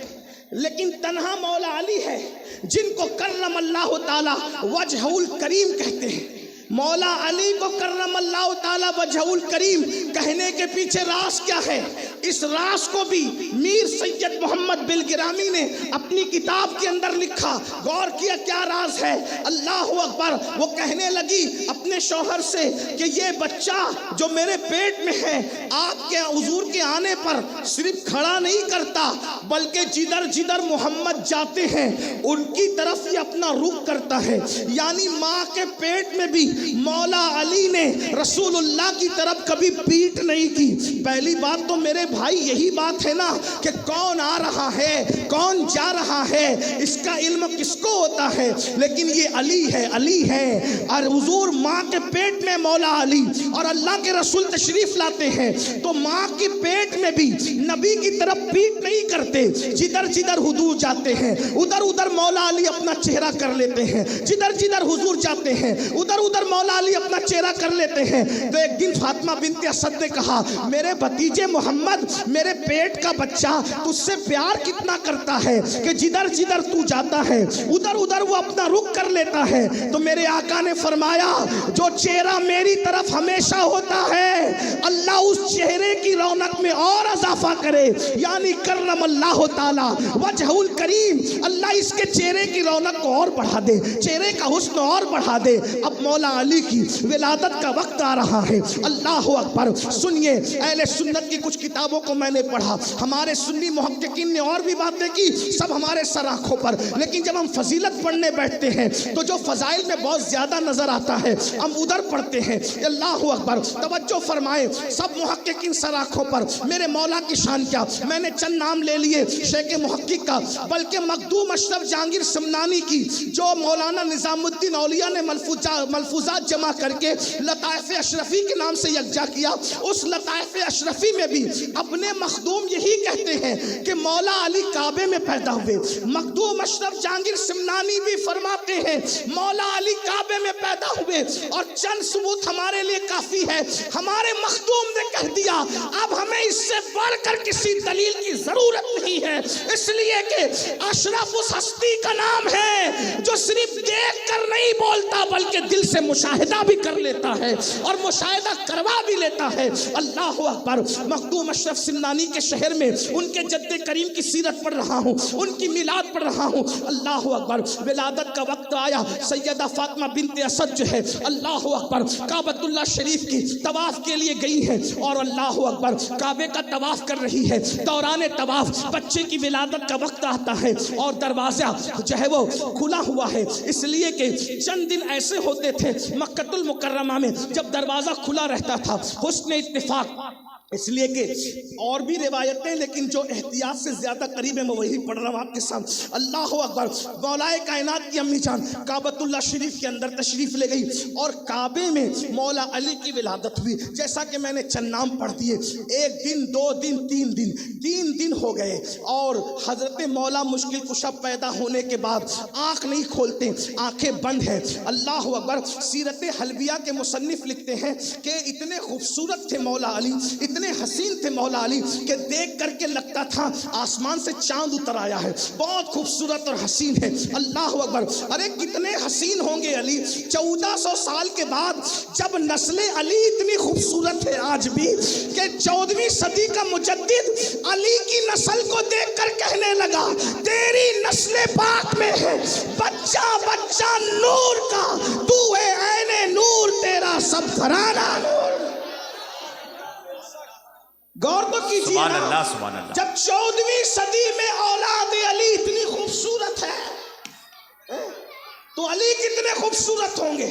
لیکن تنہا مولا علی ہے جن کو کرم اللہ تعالی وجہ الکریم کہتے ہیں۔ مولا علی کو کرم اللہ تعالی وجہ الکریم کہنے کے پیچھے راز کیا ہے؟ اس راز کو بھی میر سید محمد بلگرامی نے اپنی کتاب کے اندر لکھا، غور کیا کیا راز ہے۔ اللہ اکبر! وہ کہنے لگی اپنے شوہر سے کہ یہ بچہ جو میرے پیٹ میں ہے آپ کے حضور کے آنے پر صرف کھڑا نہیں کرتا بلکہ جدھر جدھر محمد جاتے ہیں ان کی طرف یہ اپنا رخ کرتا ہے۔ یعنی ماں کے پیٹ میں بھی مولا علی نے رسول اللہ کی طرف کبھی پیٹ نہیں کی۔ پہلی بات تو میرے بھائی یہی بات ہے نا کہ کون آ رہا ہے کون جا رہا ہے اس کا علم کس کو ہوتا ہے، لیکن یہ علی ہے، علی ہے۔ اور حضور ماں کے پیٹ میں مولا علی اور اللہ کے رسول تشریف لاتے ہیں تو ماں کے پیٹ میں بھی نبی کی طرف پیٹ نہیں کرتے، جدھر جدھر حضور جاتے ہیں ادھر ادھر مولا علی اپنا چہرہ کر لیتے ہیں، جدھر جدھر حضور جاتے ہیں ادھر ادھر مولا علی اپنا چہرہ کر لیتے ہیں۔ تو ایک دن فاطمہ بنت اسد نے کہا میرے بھتیجے محمد، میرے پیٹ کا بچہ تجھ سے پیار کتنا کرتا ہے کہ جدھر جدھر تو جاتا ہے ادھر ادھر وہ اپنا رخ کر لیتا ہے۔ تو میرے آقا نے فرمایا جو چہرہ میری طرف ہمیشہ ہوتا ہے اللہ اس چہرے کی رونق میں اور اضافہ کرے، یعنی کرم اللہ تعالی وجہ الکریم، اللہ اس کے چہرے کی رونق کو اور بڑھا دے، چہرے کا حسن اور بڑھا دے۔ اب مولا علی کی ولادت کا وقت آ رہا ہے۔ اللہ اکبر! سنیے، اہل سنت کی کچھ کتابوں کو میں نے پڑھا، ہمارے سنی محققین نے اور بھی باتیں کی، سب ہمارے سر آنکھوں پر، لیکن جب ہم فضیلت پڑھنے بیٹھتے ہیں تو جو فضائل میں بہت زیادہ نظر آتا ہے ہم ادھر پڑھتے ہیں۔ اللہ اکبر! توجہ فرمائیں، سب محققین سر آنکھوں پر، میرے مولا کی شان کیا، میں نے چند نام لے لیے شیخ محقق کا، بلکہ مخدوم اشرف جہانگیر سمنانی کی جو مولانا نظام الدین اولیاء نے ملفوظات جمع کر کے لطائف اشرفی کے نام سے یکجا کیا، اس لطائف اشرفی میں بھی اپنے مخدوم یہی کہتے ہیں کہ مولا علی کعبے میں پیدا ہوئے. مخدوم اشرف جہانگیر سمنانی بھی فرماتے ہیں مولا علی کعبے میں پیدا ہوئے. اور چند ثبوت ہمارے لیے کافی ہے. ہمارے مخدوم نے کہہ دیا اب ہمیں اس سے بڑھ کر کسی دلیل کی ضرورت نہیں ہے، اس لیے کہ اشرف اس ہستی کا نام ہے جو صرف دیکھ کر نہیں بولتا بلکہ دل سے مشاہدہ بھی کر لیتا ہے اور مشاہدہ کروا بھی لیتا ہے. اللہ اکبر. مخدوم اشرف سمنانی کے شہر میں ان کے جد کریم کی سیرت پڑھ رہا ہوں، ان کی میلاد پڑھ رہا ہوں. اللہ اکبر. ولادت کا وقت آیا، سیدہ فاطمہ بنت اسد جو ہے اللہ اکبر کعبۃ اللہ شریف کی طواف کے لیے گئی ہے اور اللہ اکبر کعبے کا طواف کر رہی ہے. دوران طواف بچے کی ولادت کا وقت آتا ہے اور دروازہ جو ہے وہ کھلا ہوا ہے، اس لیے کہ چند دن ایسے ہوتے تھے مکہ المکرمہ میں جب دروازہ کھلا رہتا تھا. حسن اتفاق اس لیے کہ اور بھی روایتیں لیکن جو احتیاط سے زیادہ قریب ہے میں وہی پڑھ رہا ہوں آپ کے سامنے. اللہ اکبر. مولا کائنات کی امی جان کعبۃ اللہ شریف کے اندر تشریف لے گئی اور کعبے میں مولا علی کی ولادت ہوئی. جیسا کہ میں نے چند نام پڑھ دیے، ایک دن، دو دن، تین دن ہو گئے اور حضرت مولا مشکل کشا پیدا ہونے کے بعد آنکھ نہیں کھولتے، آنکھیں بند ہیں. اللہ اکبر. سیرت حلبیہ کے مصنف لکھتے ہیں کہ اتنے خوبصورت تھے مولا علی، اتنے حسین تھے مولا علی کہ دیکھ کر کے لگتا تھا آسمان سے چاند اتر آیا ہے. بہت خوبصورت اور حسین ہے. اللہ اکبر. ارے کتنے حسین ہوں گے علی. 1400 سال کے بعد جب نسل علی اتنی خوبصورت ہے آج بھی کہ 14ویں صدی کا مجدد علی کی نسل کو دیکھ کر کہنے لگا تیری نسل پاک میں ہے بچہ بچہ نور کا، تو ہے عین نور، تیرا سب گھرانہ نور. غور تو کیجیے سبحان اللہ سبحان اللہ. جب 14ویں صدی میں اولاد علی اتنی خوبصورت ہے تو علی کتنے خوبصورت ہوں گے.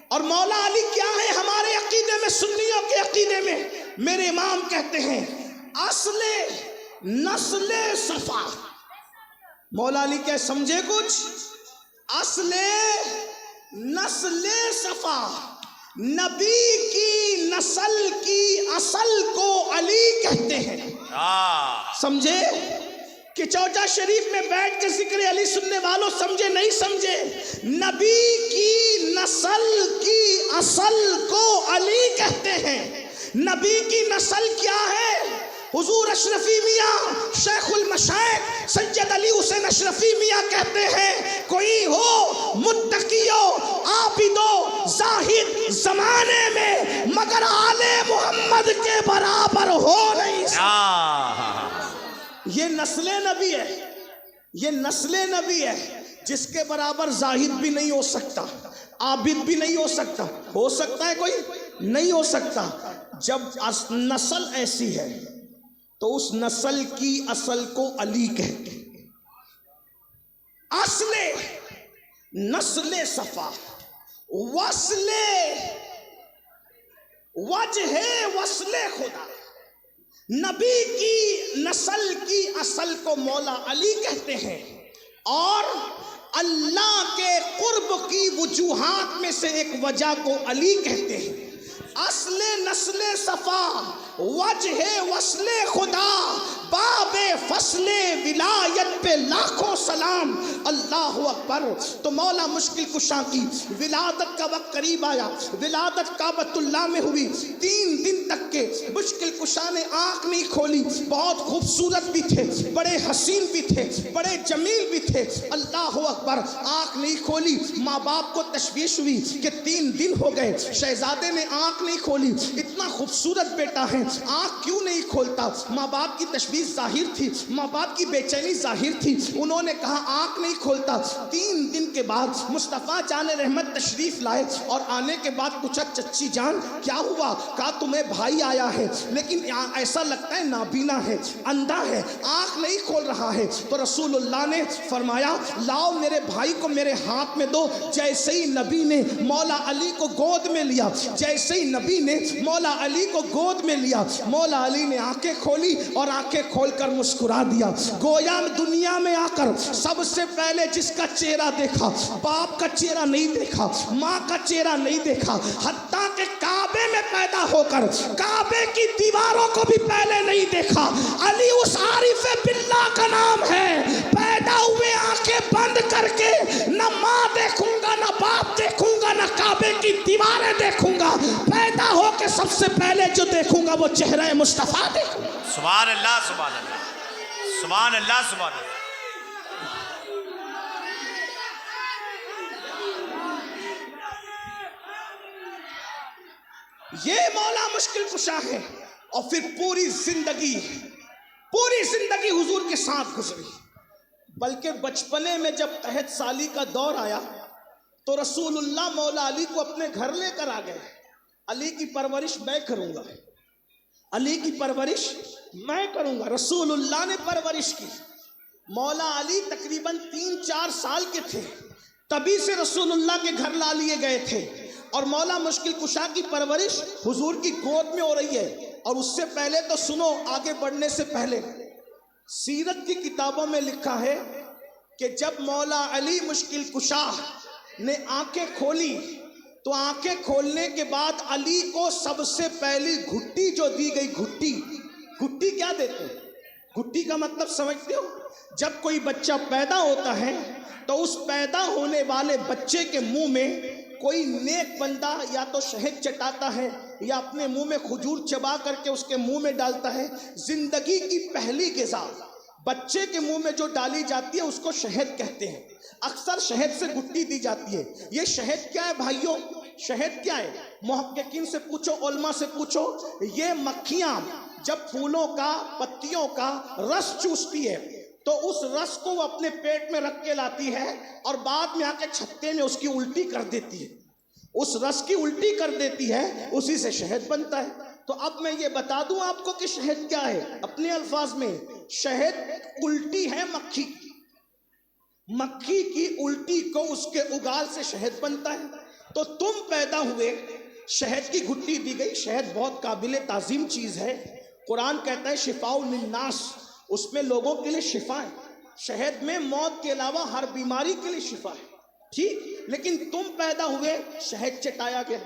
اور مولا علی کیا ہے ہمارے عقیدے میں، سنیوں کے عقیدے میں؟ میرے امام کہتے ہیں اصل نسل صفا. مولا علی کیا سمجھے کچھ؟ اصل نسل صفا، نبی کی نسل کی اصل کو علی کہتے ہیں. سمجھے کہ چوچا شریف میں بیٹھ کے ذکر علی سننے والوں سمجھے نہیں سمجھے؟ نبی کی نسل کی اصل کو علی کہتے ہیں. نبی کی نسل کیا ہے؟ حضور اشرفی میاں شیخ المشائخ سید علی حسین اشرفی میاں کہتے ہیں کوئی ہو متقیو عابدو زاہد زمانے میں مگر آل محمد کے برابر ہو نہیں سکتا. یہ نسل نبی ہے، یہ نسل نبی ہے جس کے برابر زاہد بھی نہیں ہو سکتا، عابد بھی نہیں ہو سکتا. ہو سکتا ہے کوئی؟ نہیں ہو سکتا. جب نسل ایسی ہے تو اس نسل کی اصل کو علی کہتے ہیں. اصل نسل صفا، وصل وجہ وصل خدا. نبی کی نسل کی اصل کو مولا علی کہتے ہیں اور اللہ کے قرب کی وجوہات میں سے ایک وجہ کو علی کہتے ہیں. اصل نسل صفا، وجہ وصل خدا، باب فصل ولایت پہ لاکھوں سلام. اللہ اکبر. تو مولا مشکل کشا کی ولادت کا وقت قریب آیا. ولادت کعبۃ اللہ میں ہوئی. 3 دن تک کے مشکل کشا نے آنکھ نہیں کھولی. بہت خوبصورت بھی تھے، بڑے حسین بھی تھے، بڑے جمیل بھی تھے. اللہ اکبر. آنکھ نہیں کھولی. ماں باپ کو تشویش ہوئی کہ 3 دن ہو گئے شہزادے نے آنکھ نہیں کھولی. اتنا خوبصورت بیٹا ہے، آنکھ کیوں نہیں کھولتا؟ ماں باپ کی تشویش ظاہر تھی، ماں باپ کی بے چینی ظاہر تھی. انہوں نے کہا آنکھ نہیں کھولتا. 3 دن کے بعد مصطفیٰ جان رحمت تشریف لائے اور آنے کے بعد پوچھا چچی جان کیا ہوا؟ کہا تمہیں بھائی آیا ہے لیکن ایسا لگتا ہے نابینا ہے، اندھا ہے، آنکھ نہیں کھول رہا ہے. تو رسول اللہ نے فرمایا لاؤ میرے بھائی کو میرے ہاتھ میں دو. جیسے ہی نبی نے مولا علی کو گود میں لیا، جیسے ہی نبی نے مولا علی کو گود میں لیا، مولا علی نے آنکھیں کھولی اور آنکھیں کھول کر مسکرا دیا. گویا دنیا میں آ کر سب سے پہلے جس کا چہرہ دیکھا، باپ کا چہرہ نہیں دیکھا، ماں کا چہرہ نہیں دیکھا، حتیٰ کہ کعبے میں پیدا ہو کر کعبے کی دیواروں کو بھی پہلے نہیں دیکھا. علی اس عارف باللہ کا نام ہے. پیدا ہوئے آنکھیں بند کر کے نہ ماں دیکھوں گا، نہ باپ دیکھوں گا، نہ کعبے کی دیواریں دیکھوں گا. پیدا ہو کے سب سے پہلے جو دیکھوں گا وہ چہرہ مصطفیٰ دیکھوں گا. سبحان اللہ سبحان اللہ سبحان اللہ سبحان اللہ. یہ مولا مشکل کشا ہے. اور پھر پوری زندگی حضور کے ساتھ گزری. بلکہ بچپنے میں جب قحط سالی کا دور آیا تو رسول اللہ مولا علی کو اپنے گھر لے کر آ گئے. علی کی پرورش میں کروں گا، علی کی پرورش میں کروں گا. رسول اللہ نے پرورش کی. مولا علی تقریباً 3-4 سال کے تھے تبھی سے رسول اللہ کے گھر لا لیے گئے تھے. اور مولا مشکل کشا کی پرورش حضور کی گود میں ہو رہی ہے. اور اس سے پہلے تو سنو، آگے بڑھنے سے پہلے سیرت کی کتابوں میں لکھا ہے کہ جب مولا علی مشکل کشا نے آنکھیں کھولی تو آنکھیں کھولنے کے بعد علی کو سب سے پہلی گھٹی جو دی گئی، گھٹی کیا دیتے ہیں؟ گھٹی کا مطلب سمجھتے ہو؟ جب کوئی بچہ پیدا ہوتا ہے تو اس پیدا ہونے والے بچے کے منہ میں کوئی نیک بندہ یا تو شہد چٹاتا ہے یا اپنے منہ میں کھجور چبا کر کے اس کے منہ میں ڈالتا ہے. زندگی کی پہلی غذا بچے کے منہ میں جو ڈالی جاتی ہے اس کو شہد کہتے ہیں. اکثر شہد سے گھٹی دی جاتی ہے. یہ شہد کیا ہے بھائیوں؟ شہد کیا ہے؟ محققین سے پوچھو، علماء سے پوچھو. یہ مکھیاں جب پھولوں کا، پتیوں کا رس چوستی ہے تو اس رس کو وہ اپنے پیٹ میں رکھ کے لاتی ہے اور بعد میں آ کے چھتے میں اس کی الٹی کر دیتی ہے. اس رس کی الٹی کر دیتی ہے، اسی سے شہد بنتا ہے. تو اب میں یہ بتا دوں آپ کو کہ شہد کیا ہے. اپنے الفاظ میں شہد الٹی ہے مکھی کی الٹی کو اس کے اگال سے شہد بنتا ہے. تو تم پیدا ہوئے، شہد کی گھٹی دی گئی. شہد بہت قابل تعظیم چیز ہے. قرآن کہتا ہے شفاء للناس، اس میں لوگوں کے لیے شفا ہے. شہد میں موت کے علاوہ ہر بیماری کے لیے شفا ہے. ٹھیک، لیکن تم پیدا ہوئے شہد چٹایا گیا.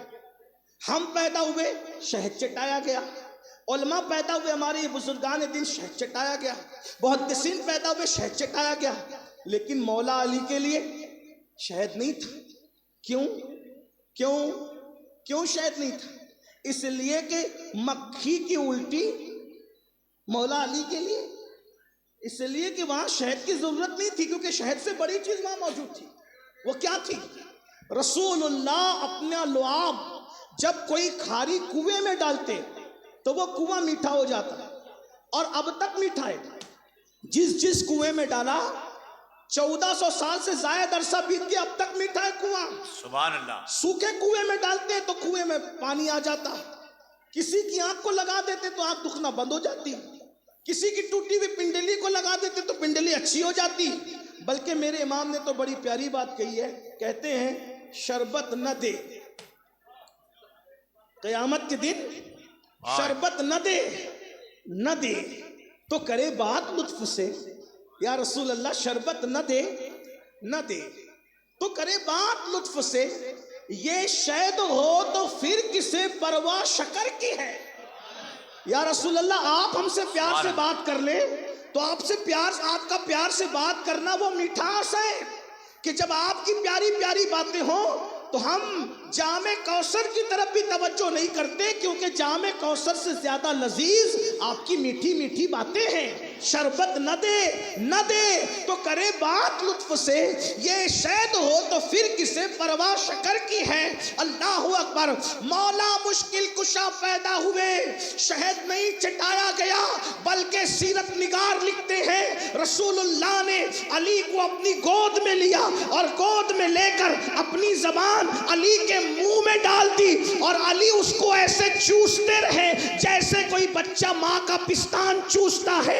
ہم پیدا ہوئے شہد چٹایا گیا. علماء پیدا ہوئے، ہمارے یہ بزرگان دین، شہد چٹایا گیا. محدثین پیدا ہوئے، شہد چٹایا گیا. لیکن مولا علی کے لیے شہد نہیں تھا. کیوں شہد نہیں تھا؟ اس لیے کہ مکھی کی الٹی مولا علی کے لیے، اس لیے کہ وہاں شہد کی ضرورت نہیں تھی، کیونکہ شہد سے بڑی چیز وہاں موجود تھی. وہ کیا تھی؟ رسول اللہ اپنا لعاب جب کوئی کھاری کنویں میں ڈالتے تو وہ کنواں میٹھا ہو جاتا، اور اب تک میٹھا ہے. جس کنویں میں ڈالا 1400 سال سے زائد عرصہ بیت گیا، اب تک میٹھا ہے کنواں. سبحان اللہ. سوکھے کنویں میں ڈالتے تو کنویں میں پانی آ جاتا. کسی کی آنکھ کو لگا دیتے تو آنکھ دکھنا بند ہو جاتی. کسی کی ٹوٹی ہوئی پنڈلی کو لگا دیتے تو پنڈلی اچھی ہو جاتی. بلکہ میرے امام نے تو بڑی پیاری بات کہی ہے. کہتے ہیں شربت نہ دے، قیامت کے دن شربت نہ دے تو کرے بات لطف سے. یا رسول اللہ شربت نہ دے تو کرے بات لطف سے. یہ شہد ہو تو پھر کسے پرواہ شکر کی ہے. یا رسول اللہ آپ ہم سے پیار سے بات کر لیں تو آپ کا پیار سے بات کرنا وہ مٹھاس ہے کہ جب آپ کی پیاری پیاری باتیں ہوں تو ہم جام کوثر کی طرف بھی توجہ نہیں کرتے، کیونکہ جام کوثر سے زیادہ لذیذ آپ کی میٹھی میٹھی باتیں ہیں. شربت نہ دے تو کرے بات لطف سے. یہ شہد ہو تو پھر کسے پرواہ شکر کی ہے. اللہ اکبر. مولا مشکل کشا پیدا ہوئے، شہد نہیں چٹایا گیا، بلکہ سیرت نگار لکھتے ہیں رسول اللہ نے علی کو اپنی گود میں لیا اور گود میں لے کر اپنی زبان علی کے منہ میں ڈال دی، اور علی اس کو ایسے چوستے رہے جیسے کوئی بچہ ماں کا پستان چوستا ہے.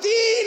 3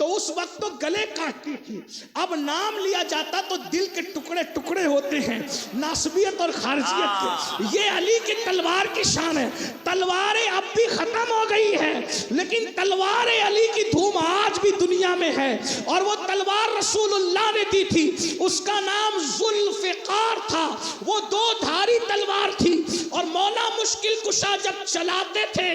تو اس وقت تو گلے کاٹتی تھی، اب نام لیا جاتا تو دل کے ٹکڑے ٹکڑے ہوتے ہیں ناسبیت اور خارجیت کے۔ یہ علی کی تلوار کی شان ہے۔ تلواریں اب بھی ختم ہو گئی ہے لیکن تلوار علی کی دھوم آج بھی دنیا میں ہے، اور وہ تلوار رسول اللہ نے دی تھی، اس کا نام ذوالفقار تھا، وہ دو دھاری تلوار تھی، اور مولا مشکل کشا جب چلاتے تھے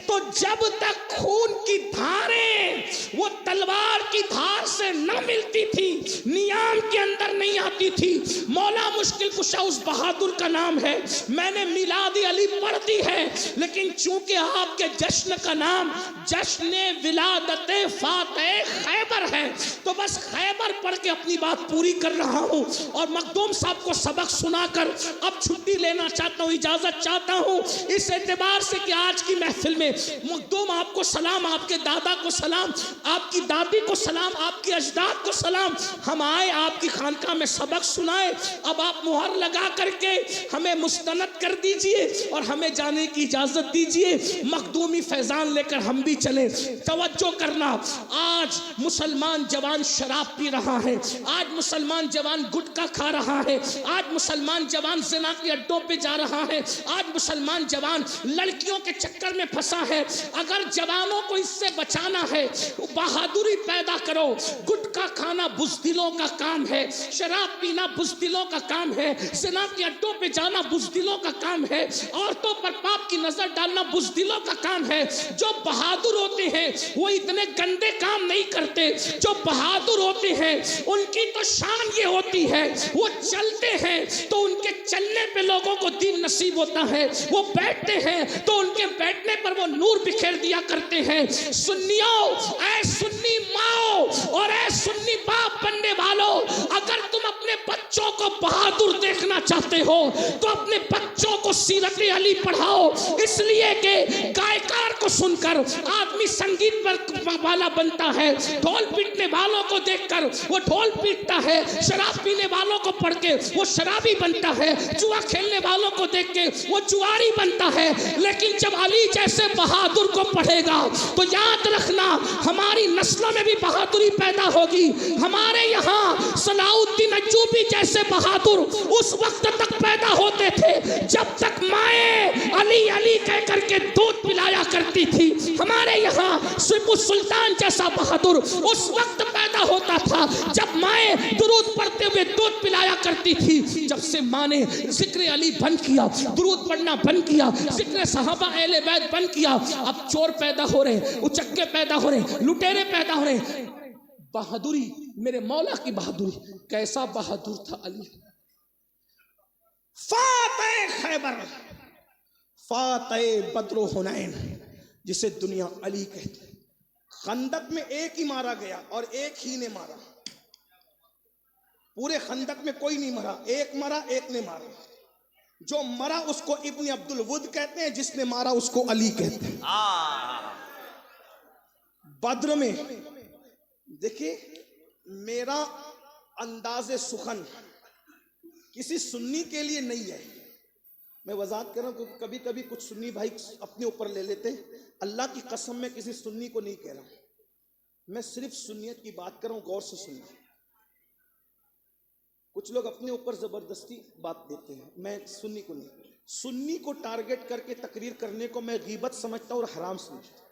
تو جب تک خون کی دھاریں وہ تلوار کی دھار سے نہ ملتی تھی، نیام کے اندر نہیں آتی تھی۔ مولا مشکل کشا اس بہادر کا نام ہے۔ میں نے میلاد علی پڑھ دی ہے لیکن چونکہ آپ کے جشن کا نام جشن ولادت فاتح خیبر ہے تو بس خیبر پڑھ کے اپنی بات پوری کر رہا ہوں، اور مخدوم صاحب کو سبق سنا کر اب چھٹی لینا چاہتا ہوں، اجازت چاہتا ہوں، اس اعتبار سے کہ آج کی محفل میں مخدوم آپ کو سلام، آپ کے دادا کو سلام، آپ کی دادی کو سلام، آپ کے اجداد کو سلام، ہم آئے آپ کی خانقاہ میں سبق سنائے، اب آپ مہر لگا کر کے ہمیں مستند کر دیجئے اور ہمیں جانے کی اجازت دیجئے، مخدومی فیضان لے کر ہم بھی چلیں۔ توجہ کرنا، آج مسلمان جوان شراب پی رہا ہے، آج مسلمان جوان گٹکا کھا رہا ہے، آج مسلمان جوان زنا کے اڈوں پہ جا رہا ہے، آج مسلمان جوان لڑکیوں کے چکر میں پھنسا ہے۔ اگر جوانوں کو اس سے بچانا ہے بہادری پیدا کرو۔ گٹکا کھانا بزدلوں کا کام ہے، شراب پینا بزدلوں کا کام ہے، زنا کے اڈوں پہ جانا بزدلوں کا کام ہے، عورتوں پر پاپ کی نظر ڈالنا بزدلوں کا کام ہے۔ جو بہادر ہوتے ہیں وہ اتنے گندے کام نہیں کرتے، جو بہادر ہوتے ہیں ان کی تو شان یہ ہوتی ہے وہ چلتے ہیں تو ان کے چلنے پہ لوگوں کو دین نصیب ہوتا ہے، وہ بیٹھتے ہیں تو ان کے بیٹھنے پر وہ نور بکھیر دیا کرتے ہیں۔ سنیوں، اے سنی ماؤ اور اے سنی باپ بننے والوں، اگر تم اپنے بچوں کو بہادر دیکھنا چاہتے ہو تو اپنے بچوں کو سیرت علی پڑھاؤ، اس لیے کہ گائیکار کو سن کر آدمی سنگیت پر والا بنتا ہے، ڈھول پیٹنے والوں کو دیکھ کر وہ ڈھول پیٹتا ہے، شراب پینے والوں کو پڑھ کے وہ شرابی بنتا ہے، جوا کھیلنے والوں کو دیکھ کے وہ جواری بنتا ہے، لیکن جب علی جیسے بہادر کو پڑھے گا تو یاد رکھنا ہماری نسلوں میں بھی بہادری پیدا ہوگی۔ ہمارے یہاں صلاح الدین ایوبی جیسے بہادر اس وقت تک پیدا ہوتے تھے جب تک مائیں علی علی کہہ کر کے دودھ پلایا کرتی تھی۔ ہمارے یہاں سپو سلطان جیسا بہادر اس وقت پیدا ہوتا تھا جب مائیں درود پڑھتے ہوئے دودھ پلایا کرتی تھی۔ جب سے ماں نے ذکر علی بند کیا، درود پڑھنا بند کیا، ذکر صحابہ اہل بیت بند کیا، اب چور پیدا ہو رہے، اچکے پیدا ہو رہے، لٹیرے پیدا ہو رہے۔ بہادری میرے مولا کی بہادری، کیسا بہادر تھا علی۔ فاتح خیبر، فاتح بدر و حنین، جسے دنیا علی کہتی ہے۔ خندق میں ایک ہی مارا گیا اور ایک ہی نے مارا، پورے خندق میں کوئی نہیں مرا، ایک مرا، ایک نے مارا۔ جو مرا اس کو ابن عبد الود کہتے ہیں، جس نے مارا اس کو علی کہتے ہیں۔ بدر میں دیکھیے، میرا انداز سخن کسی سنی کے لیے نہیں ہے، میں وضاحت کر رہا ہوں کہ کبھی کبھی کچھ سنی بھائی اپنے اوپر لے لیتے، اللہ کی قسم میں کسی سنی کو نہیں کہہ رہا ہوں، میں صرف سنیت کی بات کر رہا ہوں، غور سے سنیے۔ کچھ لوگ اپنے اوپر زبردستی بات دیتے ہیں، میں سنی کو نہیں، سنی کو ٹارگٹ کر کے تقریر کرنے کو میں غیبت سمجھتا ہوں اور حرام سمجھتا ہوں۔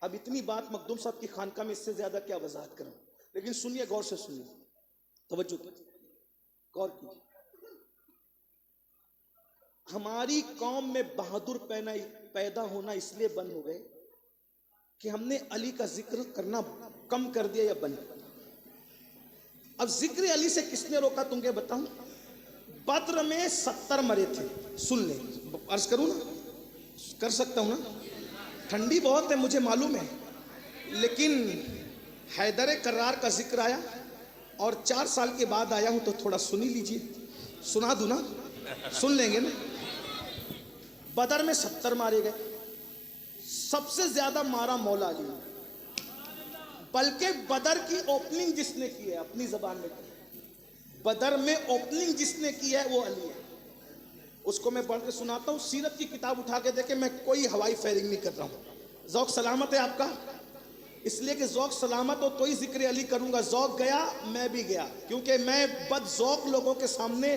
اب اتنی بات مخدوم صاحب کی خانقاہ میں اس سے زیادہ کیا وضاحت کروں، لیکن سنیے، غور سے سنیے، توجہ کیجیے، غور کیجیے۔ ہماری قوم میں بہادر پیدا ہونا اس لیے بند ہو گئے کہ ہم نے علی کا ذکر کرنا کم کر دیا یا بند کر دیا۔ اب ذکر علی سے کس نے روکا تم کے بتاؤں؟ بدر میں 70 مرے تھے، سن لیں، عرض کروں نا، کر سکتا ہوں نا، ٹھنڈی بہت ہے مجھے معلوم ہے، لیکن حیدر کرار کا ذکر آیا اور 4 سال کے بعد آیا ہوں تو تھوڑا سنی لیجئے، سنا دوں نا، سن لیں گے نا۔ بدر میں 70 مارے گئے، سب سے زیادہ مارا مولا علی نے، بلکہ بدر کی اوپننگ جس نے کی ہے اپنی زبان میں کی، بدر میں اوپننگ جس نے کی ہے وہ علی ہے۔ اس کو میں پڑھ کے سناتا ہوں، سیرت کی کتاب اٹھا کے دیکھیں، میں کوئی ہوائی فائرنگ نہیں کر رہا ہوں، ذوق سلامت ہے آپ کا۔ اس لیے کہ ذوق سلامت ہو تو ہی ذکر علی کروں گا. ذوق گیا میں بھی گیا, کیونکہ میں بد ذوق لوگوں کے سامنے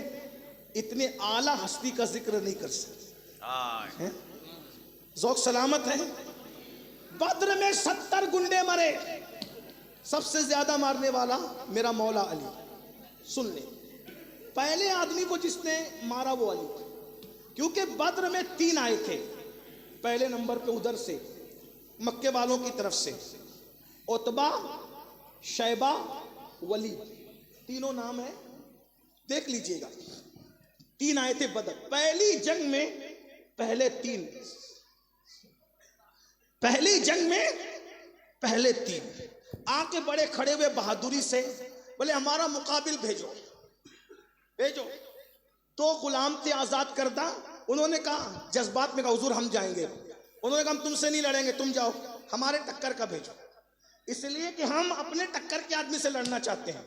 اتنے اعلیٰ ہستی کا ذکر نہیں کر سکتا. ذوق سلامت ہے. بدر میں 70 گنڈے مرے, سب سے زیادہ مارنے والا میرا مولا علی. سن لیں, پہلے آدمی کو جس نے مارا وہ علی تھا, کیونکہ بدر میں 3 آئے تھے. پہلے نمبر پہ ادھر سے مکے والوں کی طرف سے عتبہ, شیبہ, ولید, تینوں نام ہیں, دیکھ لیجئے گا. 3 آئے تھے بدر. پہلی جنگ میں پہلے 3 آ کے بڑے کھڑے ہوئے بہادری سے, بولے ہمارا مقابل بھیجو. تو غلام تھے آزاد کردہ, انہوں نے کہا جذبات میں کہا حضور ہم جائیں گے. انہوں نے کہا ہم تم سے نہیں لڑیں گے, تم جاؤ, ہمارے ٹکر کا بھیجو. اس لیے کہ ہم اپنے ٹکر کے آدمی سے لڑنا چاہتے ہیں.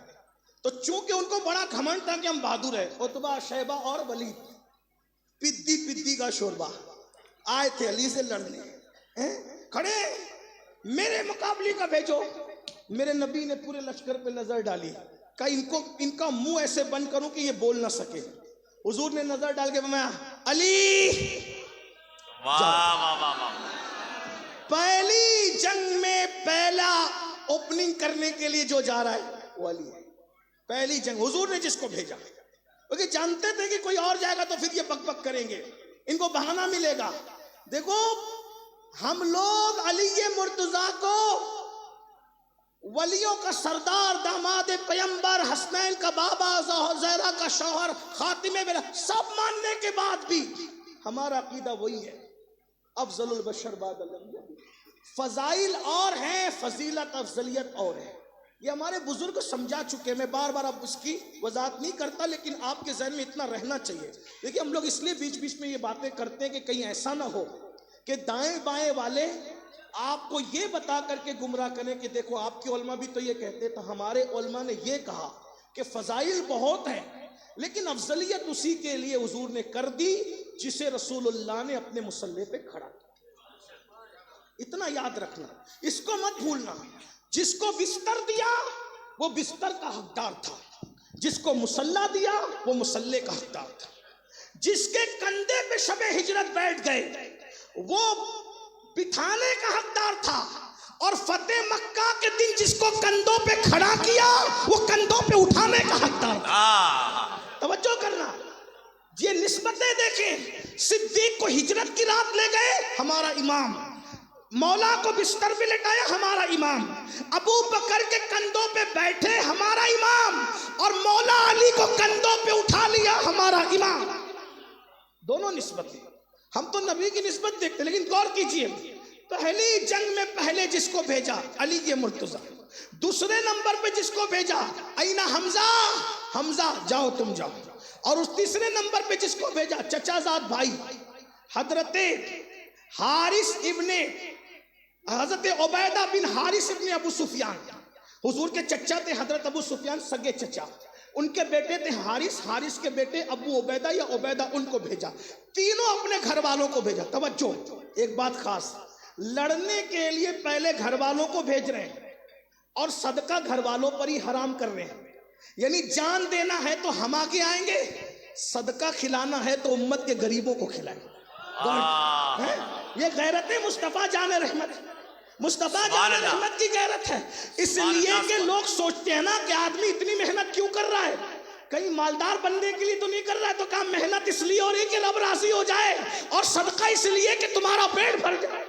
تو چونکہ ان کو بڑا گھمنڈ تھا کہ ہم بہادر ہیں, عتبہ, شیبہ اور ولید پدی کا شوربہ آئے تھے علی سے لڑنے. کھڑے, میرے مقابلے کا بھیجو. میرے نبی نے پورے لشکر پہ نظر ڈالی, کہا ان کا منہ ایسے بند کروں کہ یہ بول نہ سکے. حضور نے نظر ڈال کے فرمایا علی. پہلی جنگ میں پہلا اوپننگ کرنے کے لیے جو جا رہا ہے وہ علی ہے. پہلی جنگ حضور نے جس کو بھیجا, کیونکہ جانتے تھے کہ کوئی اور جائے گا تو پھر یہ بک بک کریں گے, ان کو بہانہ ملے گا. دیکھو ہم لوگ علی مرتضیٰ کو ولیوں کا سردار, داماد پیمبر, حسنین کا بابا, زہرا کا شوہر, خاتمے میں سب ماننے کے بعد بھی ہمارا عقیدہ وہی ہے, افضل البشر بعد الانبیاء. فضائل اور ہیں, فضیلت افضلیت اور ہے. یہ ہمارے بزرگ سمجھا چکے. میں بار بار اب اس کی وضاحت نہیں کرتا, لیکن آپ کے ذہن میں اتنا رہنا چاہیے. دیکھیں ہم لوگ اس لیے بیچ بیچ میں یہ باتیں کرتے ہیں کہ کہیں ایسا نہ ہو کہ دائیں بائیں والے آپ کو یہ بتا کر کے گمراہ کریں کہ دیکھو آپ کے علماء بھی تو یہ کہتے تھے. ہمارے علماء نے یہ کہا کہ فضائل بہت ہیں, لیکن افضلیت اسی کے لیے حضور نے کر دی جسے رسول اللہ نے اپنے مصلی پہ کھڑا کیا. اتنا یاد رکھنا, اس کو مت بھولنا. جس کو بستر دیا وہ بستر کا حقدار تھا, جس کو مصلی دیا وہ مصلی کا حقدار تھا. جس کے کندھے پہ شب ہجرت بیٹھ گئے وہ بٹھانے کا حقدار تھا, اور فتح مکہ کے دن جس کو کندھوں پہ کھڑا کیا وہ کندھوں پہ اٹھانے کا حقدار تھا. توجہ کرنا, یہ نسبتیں دیکھیں. صدیق کو ہجرت کی رات لے گئے, ہمارا امام. مولا کو بستر پہ لٹایا, ہمارا امام. ابو بکر کے کندھوں پہ بیٹھے, ہمارا امام. اور مولا علی کو کندھوں پہ اٹھا لیا, ہمارا امام. دونوں نسبتیں. ہم تو نبی کی نسبت دیکھتے, لیکن غور کیجئے, پہلی جنگ میں پہلے جس کو بھیجا علی مرتضیٰ. دوسرے نمبر پہ جس کو بھیجا اینا حمزہ جاؤ تم جاؤ. اور اس تیسرے نمبر پہ جس کو بھیجا چچا زاد بھائی حضرت حارث ابن حضرت عبیدہ بن حارث ابن ابو سفیان. حضور کے چچا تھے حضرت ابو سفیان, سگے چچا. ان کے بیٹے تھے حارث, حارث کے بیٹے ابو عبیدہ یا عبیدہ, ان کو بھیجا. تینوں اپنے گھر والوں کو بھیجا. توجہ, ایک بات خاص, لڑنے کے لیے پہلے گھر والوں کو بھیج رہے ہیں اور صدقہ گھر والوں پر ہی حرام کر رہے ہیں. یعنی جان دینا ہے تو ہم آگے آئیں گے, صدقہ کھلانا ہے تو امت کے غریبوں کو کھلائیں. یہ غیرت مصطفیٰ جان رحمت, مصطفیٰ جان رحمت کی غیرت ہے. اس لیے کہ لوگ سوچتے ہیں نا کہ آدمی اتنی محنت کیوں کر رہا ہے, کہیں مالدار بننے کے لیے تو نہیں کر رہا ہے. تو کہا محنت اس لیے ہو رہی کہ رب راضی ہو جائے, اور صدقہ اس لیے کہ تمہارا پیٹ بھر جائے,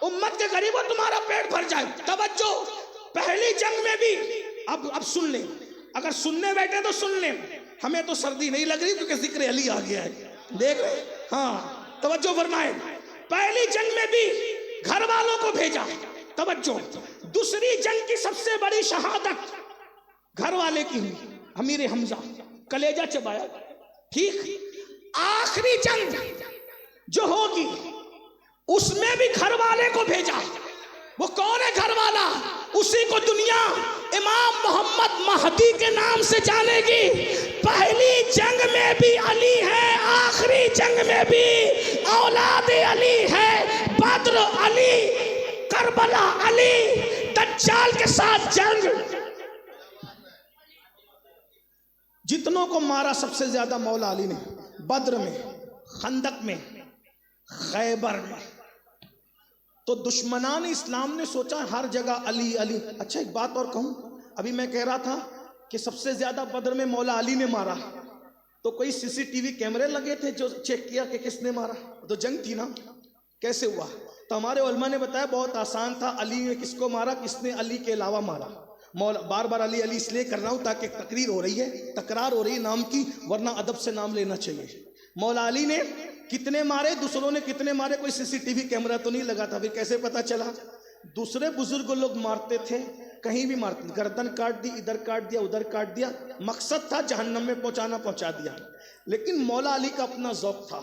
امت کے غریبوں تمہارا پیٹ بھر جائے. توجہ, پہلی جنگ میں بھی اب سن لیں, اگر سننے بیٹھے تو سن لیں. ہمیں تو سردی نہیں لگ رہی کیونکہ ذکر علی آ گیا ہے. دیکھ رہے, ہاں توجہ فرمائیں. پہلی جنگ میں بھی گھر والوں کو بھیجا. توجہ, دوسری جنگ کی سب سے بڑی شہادت گھر والے کی ہوئی, امیر حمزہ, کلیجہ چبایا. ٹھیک, آخری جنگ جو ہوگی اس میں بھی گھر والے کو بھیجا. وہ کون ہے گھر والا؟ اسی کو دنیا امام محمد مہدی کے نام سے جانے گی. پہلی جنگ میں بھی علی ہے, آخری جنگ میں بھی اولاد علی ہے. بدر علی, کربلا علی, دجال کے ساتھ جنگ. جتنوں کو مارا سب سے زیادہ مولا علی نے، بدر میں، خندق میں، خیبر میں. تو دشمنان اسلام نے سوچا ہر جگہ علی علی. اچھا ایک بات اور کہوں، ابھی میں کہہ رہا تھا کہ سب سے زیادہ بدر میں مولا علی نے مارا، تو کوئی سی سی ٹی وی کیمرے لگے تھے جو چیک کیا کہ کس نے مارا؟ تو جنگ تھی نا، کیسے ہوا؟ تو ہمارے علماء نے بتایا بہت آسان تھا. علی نے کس کو مارا، کس نے علی کے علاوہ مارا؟ مولا. بار بار علی علی اس لیے کر رہا ہوں تاکہ تقریر ہو رہی ہے، تکرار ہو رہی ہے نام کی، ورنہ ادب سے نام لینا چاہیے. مولا علی نے کتنے مارے، دوسروں نے کتنے مارے، کوئی سی سی ٹی وی کیمرہ تو نہیں لگا تھا. پھر کیسے پتا چلا؟ دوسرے بزرگ لوگ مارتے تھے، کہیں بھی مارتے، گردن کاٹ دی، ادھر کاٹ دیا، ادھر کاٹ دیا، مقصد تھا جہنم میں پہنچا دیا. لیکن مولا علی کا اپنا ذوق تھا،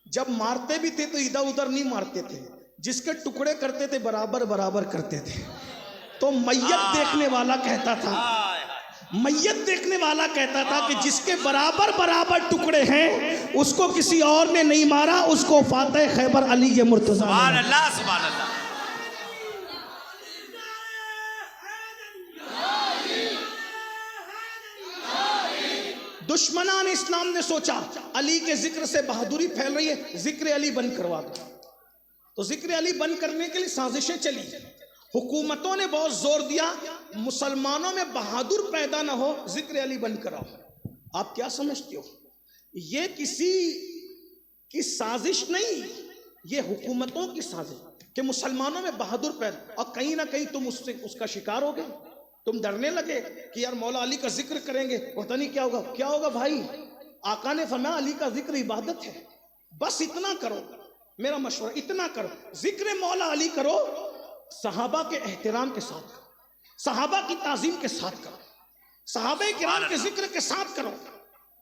جب مارتے بھی تھے تو ادھر ادھر نہیں مارتے تھے، جس کے ٹکڑے کرتے تھے برابر برابر کرتے تھے. تو میت دیکھنے والا کہتا تھا، میت دیکھنے والا کہتا تھا کہ جس کے برابر برابر ٹکڑے ہیں اس کو کسی اور نے نہیں مارا، اس کو فاتح خیبر علی کے مرتضیٰ. سبحان اللہ سبحان اللہ. دشمنان اسلام نے سوچا علی کے ذکر سے بہادری پھیل رہی ہے، ذکر علی بند کروا دو. تو ذکر علی بند کرنے کے لیے سازشیں چلی، حکومتوں نے بہت زور دیا مسلمانوں میں بہادر پیدا نہ ہو، ذکر علی بند کراؤ. آپ کیا سمجھتے ہو؟ یہ کسی کی سازش نہیں، یہ حکومتوں کی سازش کہ مسلمانوں میں بہادر پیدا. اور کہیں نہ کہیں تم اس کا شکار ہو گئے، تم ڈرنے لگے کہ یار مولا علی کا ذکر کریں گے پتہ نہیں کیا ہوگا. کیا ہوگا بھائی؟ آقا نے فرمایا علی کا ذکر عبادت ہے، بس اتنا کرو. میرا مشورہ اتنا کرو، ذکر مولا علی کرو، صحابہ کے احترام کے ساتھ، صحابہ کی تعظیم کے ساتھ کرو، صحابہ کرام کے ذکر کے ساتھ کرو،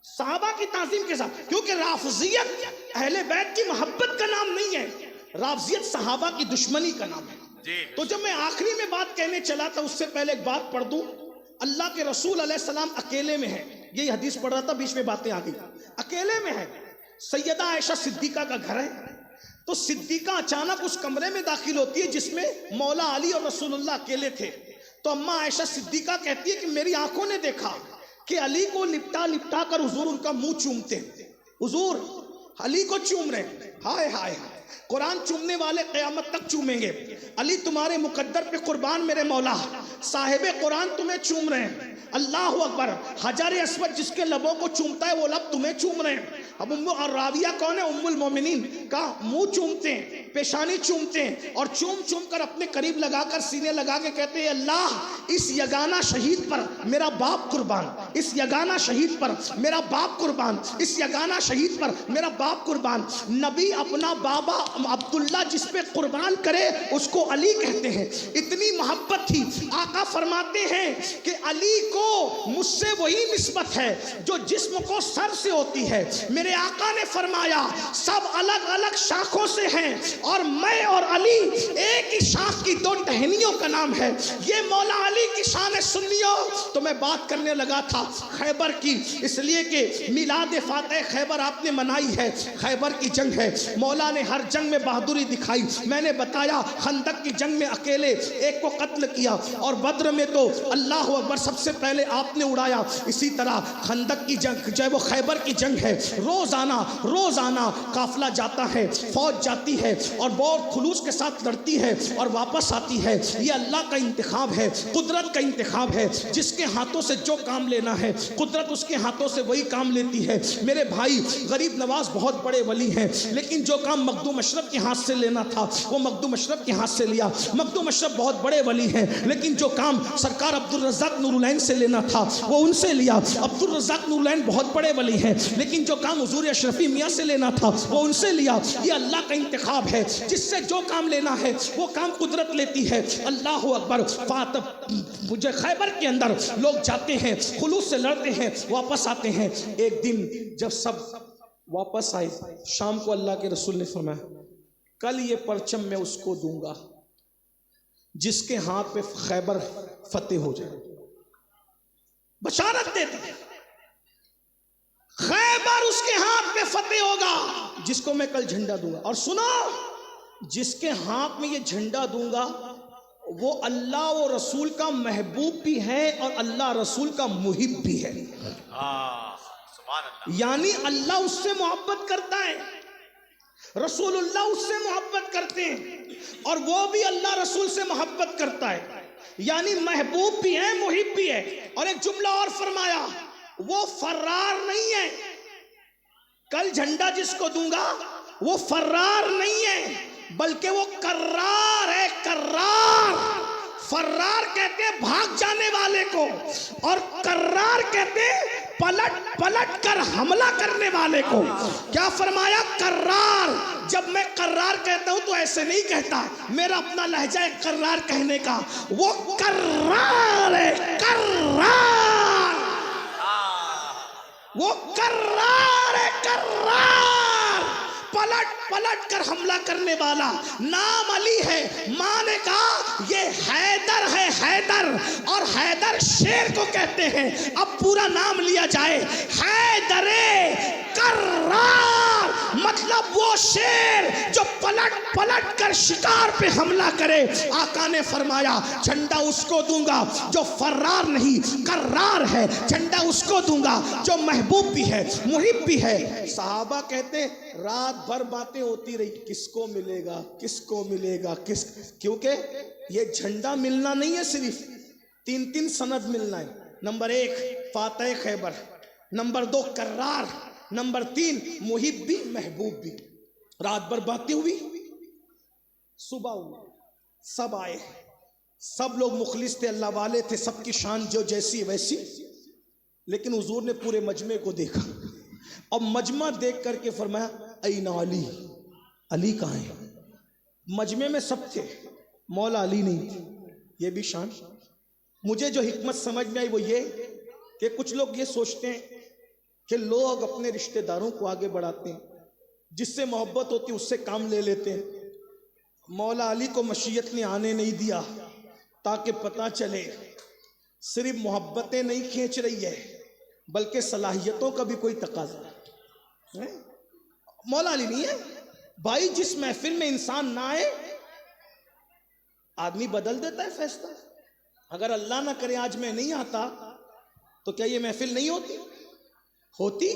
صحابہ کی تعظیم کے ساتھ. کیونکہ رافضیت اہل بیت کی محبت کا نام نہیں ہے، رافضیت صحابہ کی دشمنی کا نام ہے. تو جب میں آخری میں بات کہنے چلا تھا اس سے پہلے ایک بات پڑھ دوں. اللہ کے رسول علیہ السلام اکیلے میں ہیں، یہی حدیث پڑھ رہا تھا، بیچ میں باتیں آ گئی. اکیلے میں ہے، سیدہ عائشہ صدیقہ کا گھر ہے. تو صدیقہ اچانک اس کمرے میں داخل ہوتی ہے جس میں مولا علی اور رسول اللہ اکیلے تھے. تو اماں عائشہ صدیقہ کہتی ہے کہ میری آنکھوں نے دیکھا کہ علی کو لپٹا لپٹا کر حضور ان کا منہ چومتے ہیں، حضور علی کو چوم رہے ہیں. ہائے ہائے ہائے، قرآن چومنے والے قیامت تک چومیں گے. علی تمہارے مقدر پہ قربان میرے مولا، صاحب قرآن تمہیں چوم رہے ہیں. اللہ اکبر. حجر اسود جس کے لبوں کو چومتا ہے وہ لب تمہیں چوم رہے ہیں. اب اور راویہ کون ہے؟ ام المومنین کا منہ چومتے ہیں، پیشانی چومتے ہیں، اور چوم چوم کر اپنے قریب لگا کر سینے لگا کے کہتے ہیں اللہ اس یگانہ شہید پر میرا باپ قربان، اس یگانہ شہید پر میرا باپ قربان، اس یگانہ شہید پر میرا باپ قربان. نبی اپنا بابا عبداللہ جس پہ قربان کرے اس کو علی کہتے ہیں. اتنی محبت تھی. آقا فرماتے ہیں کہ علی کو مجھ سے وہی نسبت ہے جو جسم کو سر سے ہوتی ہے. میرے آقا نے فرمایا سب الگ الگ شاخوں سے ہیں اور میں اور علی ایک ہی شاخ کی دو ٹہنیوں کا نام ہے. یہ مولا علی کی شان ہے. سنیو تو میں بات کرنے لگا تھا خیبر کی، اس لیے کہ میلاد فاتح خیبر آپ نے منائی ہے، خیبر کی جنگ ہے. مولا نے ہر جنگ میں بہادری دکھائی. میں نے بتایا خندق کی جنگ میں اکیلے ایک کو قتل کیا، اور بدر میں تو اللہ اکبر سب سے پہلے آپ نے اڑایا. اسی طرح خندق کی جنگ جو ہے وہ خیبر کی جنگ ہے. روزانہ قافلہ جاتا ہے، فوج جاتی ہے اور بہت خلوص کے ساتھ لڑتی ہے اور واپس آتی ہے. یہ اللہ کا انتخاب ہے، قدرت کا انتخاب ہے. جس کے ہاتھوں سے جو کام لینا ہے قدرت اس کے ہاتھوں سے وہی کام لیتی ہے. میرے بھائی غریب نواز بہت بڑے ولی ہیں، لیکن جو کام مخدوم اشرف کے ہاتھ سے لینا تھا وہ مخدوم اشرف کے ہاتھ سے لیا. مخدوم اشرف بہت بڑے ولی ہیں، لیکن جو کام سرکار عبدالرزاق نور العین سے لینا تھا وہ ان سے لیا. عبدالرزاق نور العین بہت بڑے ولی ہیں، لیکن جو کام حضور اشرفی میاں سے لینا تھا وہ ان سے لیا. یہ اللہ کا انتخاب ہے، جس سے جو کام لینا ہے وہ کام قدرت لیتی ہے. اللہ اکبر. مجھے خیبر کے اندر لوگ جاتے ہیں، خلوص سے لڑتے ہیں، واپس آتے ہیں. ایک دن جب سب واپس آئے شام کو اللہ کے رسول نے فرمایا کل یہ پرچم میں اس کو دوں گا جس کے ہاتھ پہ خیبر فتح ہو جائے. بشارت دیتے ہیں خیبر اس کے ہاتھ پہ فتح ہوگا جس کو میں کل جھنڈا دوں گا. اور سنو، جس کے ہاتھ میں یہ جھنڈا دوں گا وہ اللہ و رسول کا محبوب بھی ہے اور اللہ رسول کا محب بھی ہے. سبحان اللہ. یعنی اللہ اس سے محبت کرتا ہے, رسول اللہ اس سے محبت کرتے ہیں, اور وہ بھی اللہ رسول سے محبت کرتا ہے. یعنی محبوب بھی ہے, محب بھی ہے. اور ایک جملہ اور فرمایا, وہ فرار نہیں ہے. کل جھنڈا جس کو دوں گا وہ فرار نہیں ہے بلکہ وہ کرار ہے. کرار, فرار کہتے ہیں بھاگ جانے والے کو, اور کرار کہتے ہیں پلٹ پلٹ کر حملہ کرنے والے کو. کیا فرمایا؟ کرار. جب میں کرار کہتا ہوں تو ایسے نہیں کہتا, میرا اپنا لہجہ ہے کرار کہنے کا. وہ کرار ہے, کرار. وہ کرار ہے, کرار. پلٹ پلٹ کر حملہ کرنے والا. نام علی ہے, ماں نے کہا یہ حیدر ہے, حیدر. اور حیدر شیر کو کہتے ہیں. اب پورا نام لیا جائے, حیدر کرار, مطلب وہ شیر جو پلٹ پلٹ کر شکار پہ حملہ کرے. آقا نے فرمایا جھنڈا اس کو دوں گا جو فرار نہیں, کرار ہے. جھنڈا اس کو دوں گا جو محبوب بھی ہے, محب بھی ہے. صحابہ کہتے ہیں رات بھر باتیں ہوتی رہی, کس کو ملے گا, کس کو ملے گا, کس, کیونکہ یہ جھنڈا ملنا نہیں ہے, صرف 3 سند ملنا ہے. نمبر 1 فاتح خیبر, نمبر 2 کرار, نمبر 3 محب بھی محبوب بھی. رات بھر باتیں ہوئی, صبح ہوئی, سب آئے, سب لوگ مخلص تھے, اللہ والے تھے, سب کی شان جو جیسی ویسی. لیکن حضور نے پورے مجمع کو دیکھا, اور مجمع دیکھ کر کے فرمایا این علی, علی کہاں ہے؟ مجمع میں سب تھے, مولا علی نہیں تھے. یہ بھی شان. مجھے جو حکمت سمجھ میں آئی وہ یہ کہ کچھ لوگ یہ سوچتے ہیں کہ لوگ اپنے رشتہ داروں کو آگے بڑھاتے ہیں, جس سے محبت ہوتی ہے اس سے کام لے لیتے ہیں. مولا علی کو مشیت نے آنے نہیں دیا تاکہ پتہ چلے صرف محبتیں نہیں کھینچ رہی ہے بلکہ صلاحیتوں کا بھی کوئی تقاضا ہے. مولا علی نہیں ہے بھائی. جس محفل میں انسان نہ آئے آدمی بدل دیتا ہے فیصلہ. اگر اللہ نہ کرے آج میں نہیں آتا تو کیا یہ محفل نہیں ہوتی؟ ہوتی,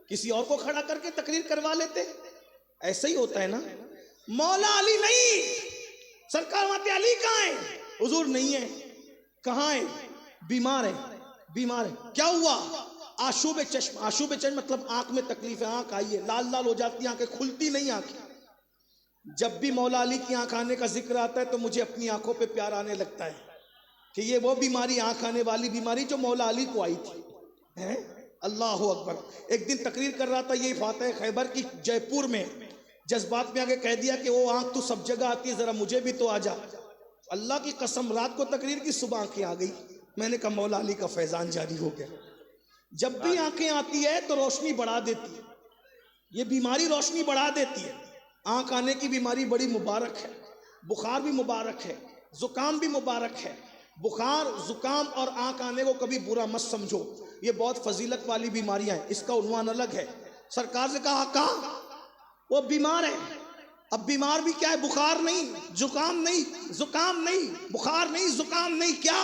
کسی اور کو کھڑا کر کے تقریر کروا لیتے. ایسا ہی ہوتا ہے نا. مولا علی نہیں, سرکار ماتے علی کہاں ہے؟ حضور نہیں ہے. کہاں ہے؟ بیمار ہے, بیمار ہے. کیا ہوا؟ آشوب چشم. آشوب چشم مطلب آنکھ میں تکلیف ہے, آنکھ آئی ہے, لال لال ہو جاتی ہیں, آنکھیں کھلتی نہیں آنکھیں. جب بھی مولا علی کی آنکھ آنے کا ذکر آتا ہے تو مجھے اپنی آنکھوں پہ پیار آنے لگتا ہے کہ یہ وہ بیماری, آنکھ آنے والی بیماری جو مولا علی کو آئی تھی. اللہ اکبر. ایک دن تقریر کر رہا تھا یہ فاتح خیبر کی جے پور میں, جذبات میں آگے کہہ دیا کہ وہ آنکھ تو سب جگہ آتی ہے, ذرا مجھے بھی تو آ جا. اللہ کی قسم رات کو تقریر کی, صبح آنکھیں آ گئی. میں نے کہا مولا علی کا فیضان جاری ہو گیا. جب بھی آنکھیں آتی ہے تو روشنی بڑھا دیتی ہے, یہ بیماری روشنی بڑھا دیتی ہے. آنکھ آنے کی بیماری بڑی مبارک ہے, بخار بھی مبارک ہے, زکام بھی مبارک ہے. بخار, زکام اور آنکھ آنے کو کبھی برا مت سمجھو, یہ بہت فضیلت والی بیماریاں ہیں, اس کا عنوان الگ ہے. سرکار سے کہا آقا وہ بیمار ہے. اب بیمار بھی کیا ہے؟ بخار نہیں, زکام نہیں, زکام نہیں, بخار نہیں, زکام نہیں, کیا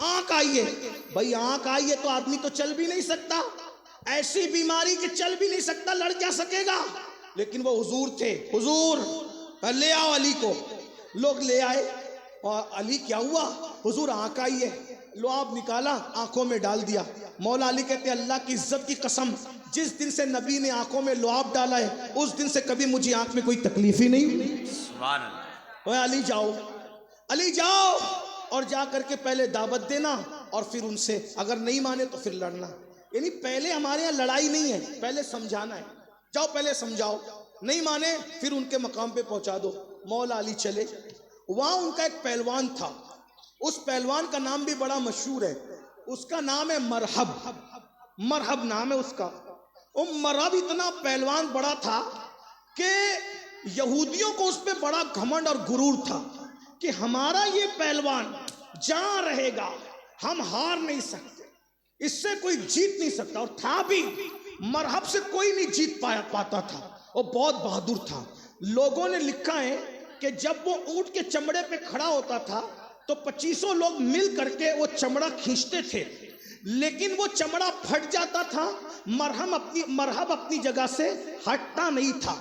آنکھ آئی ہے. بھائی آنکھ آئی ہے تو آدمی تو چل بھی نہیں سکتا. ایسی بیماری کہ چل بھی نہیں سکتا, لڑ کیا سکے گا؟ لیکن وہ حضور تھے. حضور لے آؤ علی کو. لوگ لے آئے, اور علی کیا ہوا؟ حضور آنکھ آئی ہے. لعاب نکالا, آنکھوں میں ڈال دیا. مولا علی کہتے ہیں اللہ کی عزت کی قسم, جس دن سے نبی نے آنکھوں میں لعاب ڈالا ہے اس دن سے کبھی مجھے آنکھ میں کوئی تکلیف ہی نہیں ہوئی. سبحان اللہ. اوے علی جاؤ, علی جاؤ, اور جا کر کے پہلے دعوت دینا اور پھر ان سے اگر نہیں مانے تو پھر لڑنا. یعنی پہلے ہمارے یہاں لڑائی نہیں ہے, پہلے سمجھانا ہے. جاؤ پہلے سمجھاؤ, نہیں مانے پھر ان کے مقام پہ پہنچا دو. مولا علی چلے. وہاں ان کا ایک پہلوان تھا, اس پہلوان کا نام بھی بڑا مشہور ہے, اس کا نام ہے مرحب. مرحب نام ہے اس کا. مرحب اتنا پہلوان بڑا تھا کہ یہودیوں کو اس پہ بڑا گھمنڈ اور غرور تھا کہ ہمارا یہ پہلوان جہاں رہے گا ہم ہار نہیں سکتے, اس سے کوئی جیت نہیں سکتا. اور تھا بھی, مرحب سے کوئی نہیں جیت پاتا تھا, وہ بہت بہادر تھا. لوگوں نے لکھا ہے کہ جب وہ اونٹ کے چمڑے پہ کھڑا ہوتا تھا تو 25 لوگ مل کر کے وہ چمڑا کھینچتے تھے، لیکن وہ چمڑا پھٹ جاتا تھا، مرحب اپنی جگہ سے ہٹتا نہیں تھا،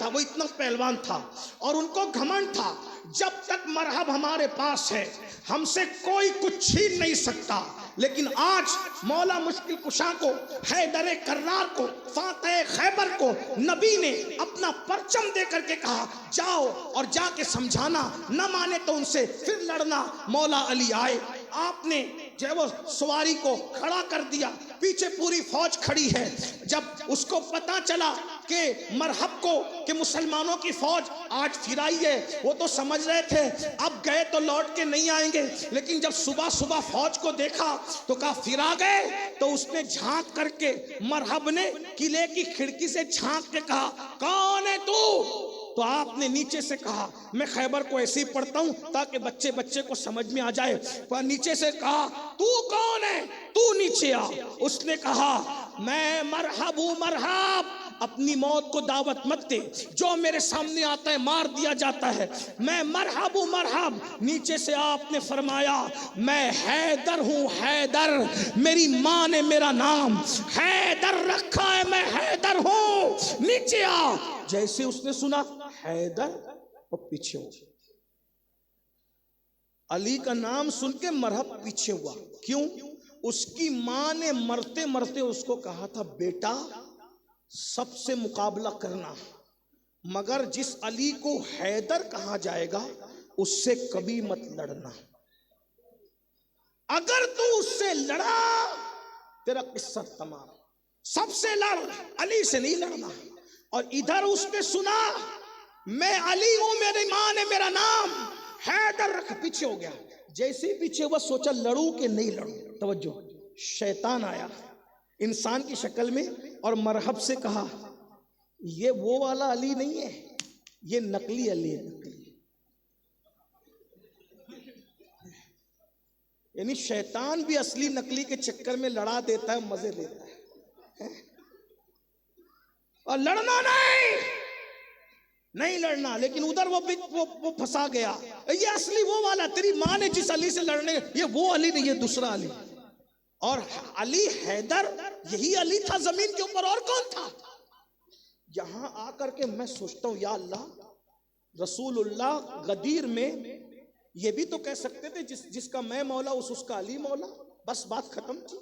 وہ اتنا پہلوان تھا اور ان کو گھمنڈ تھا جب تک مرحب ہمارے پاس ہے ہم سے کوئی کچھ چھین نہیں سکتا۔ لیکن آج مولا مشکل کشا کو، حیدر کرار کو، فاتح خیبر کو نبی نے اپنا پرچم دے کر کے کہا جاؤ اور جا کے سمجھانا، نہ مانے تو ان سے پھر لڑنا۔ مولا علی آئے، آپ نے جو وہ سواری کو کھڑا کر دیا، پیچھے پوری فوج کھڑی ہے۔ جب اس کو پتا چلا کہ مرحب کو کہ مسلمانوں کی فوج آج پھر آئی ہے، وہ تو سمجھ رہے تھے اب گئے تو لوٹ کے نہیں آئیں گے، لیکن جب صبح صبح فوج کو دیکھا تو کہا پھر آ گئے، تو اس نے جھانک کر کے، مرحب نے قلعے کی کھڑکی سے جھانک کے کہا کون ہے تو آپ نے نیچے سے کہا میں خیبر کو ایسے ہی پڑھتا ہوں تاکہ بچے کو سمجھ میں آ جائے، پر نیچے سے کہا تو کون ہے، تو نیچے آ۔ اس نے کہا میں مرحب ہوں، مرحب، اپنی موت کو دعوت مت دے، جو میرے سامنے آتا ہے مار دیا جاتا ہے، میں مرحب ہوں، مرحب۔ نیچے سے آپ نے فرمایا میں حیدر ہوں، حیدر، میری ماں نے میرا نام حیدر رکھا ہے، میں حیدر ہوں، نیچے آ۔ جیسے اس نے سنا حیدر، اور پیچھے ہو، علی کا نام سن کے مرحب پیچھے ہوا۔ کیوں؟ اس کی ماں نے مرتے مرتے اس کو کہا تھا بیٹا سب سے مقابلہ کرنا، مگر جس علی کو حیدر کہا جائے گا اس سے کبھی مت لڑنا، اگر تو اس سے لڑا تیرا قصہ تمام، سب سے لڑ، علی سے نہیں لڑنا۔ اور ادھر اس نے سنا میں علی ہوں، میری ماں نے میرا نام حیدر رکھ، پیچھے ہو گیا۔ جیسے ہی پیچھے ہوا سوچا لڑوں کہ نہیں لڑوں، توجہ، شیطان آیا انسان کی شکل میں اور مرحب سے کہا یہ وہ والا علی نہیں ہے، یہ نقلی علی ہے، نقلی۔ یعنی شیطان بھی اصلی نقلی کے چکر میں لڑا دیتا ہے، مزے لیتا ہے، اور لڑنا نہیں لڑنا، لیکن ادھر وہ پھنسا گیا، یہ اصلی وہ والا، تیری ماں نے جس علی سے لڑنے، یہ وہ علی نہیں، یہ دوسرا علی۔ اور علی حیدر یہی علی تھا زمین کے اوپر، اور کون تھا؟ یہاں آ کر کے میں سوچتا ہوں یا اللہ، رسول اللہ غدیر میں یہ بھی تو کہہ سکتے تھے جس کا میں مولا اس کا علی مولا، بس بات ختم تھی۔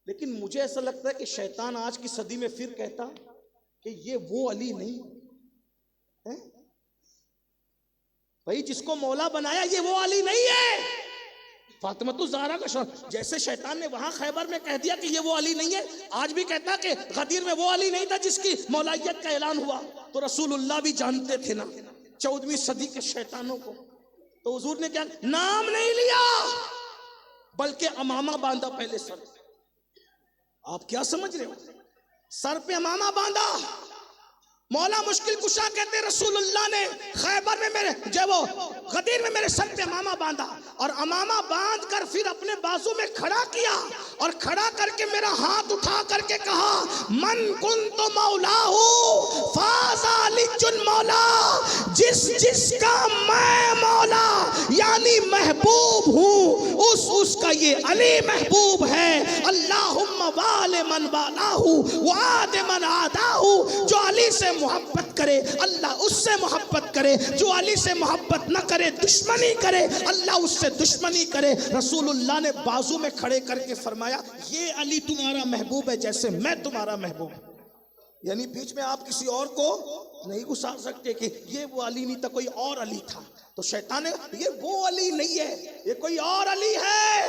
لیکن مجھے ایسا لگتا ہے کہ شیطان آج کی صدی میں پھر کہتا کہ یہ وہ علی نہیں ہے بھائی، جس کو مولا بنایا یہ وہ علی نہیں ہے، فاطمہ الزہرا کا شوق۔ جیسے شیطان نے وہاں خیبر میں کہہ دیا کہ یہ وہ علی نہیں ہے، آج بھی کہتا کہ غدیر میں وہ علی نہیں تھا جس کی مولائیت کا اعلان ہوا۔ تو رسول اللہ بھی جانتے تھے نا 14ویں صدی کے شیطانوں کو، تو حضور نے کیا نام نہیں لیا بلکہ امامہ باندھا پہلے سر۔ آپ کیا سمجھ رہے ہو؟ سر پہ امامہ باندھا۔ مولا مشکل کشا کہتے رسول اللہ نے خیبر میں میرے جب وہ غدیر میں میرے سر پہ امامہ باندھا، اور امامہ باندھ کر پھر اپنے بازو میں کھڑا کیا، اور کھڑا کر کے میرا ہاتھ اٹھا کر کے کہا من کنت مولاہ فاز علی مولا، جس کا میں مولا یعنی محبوب ہوں اس کا یہ علی محبوب ہے۔ اللہم وال من والاہ وعاد من عاداہ، جو علی سے محبت کرے اللہ اس سے محبت کرے، جو علی سے محبت نہ کرے دشمنی کرے اللہ اس سے دشمنی کرے۔ رسول اللہ نے بازو میں کھڑے کر کے فرمایا یہ علی تمہارا محبوب ہے جیسے میں تمہارا محبوب ہوں، یعنی بیچ میں آپ کسی اور کو نہیں گھسا سکتے کہ یہ وہ علی نہیں تھا، کوئی اور علی تھا۔ تو شیطان نے یہ وہ علی نہیں ہے، یہ کوئی اور علی ہے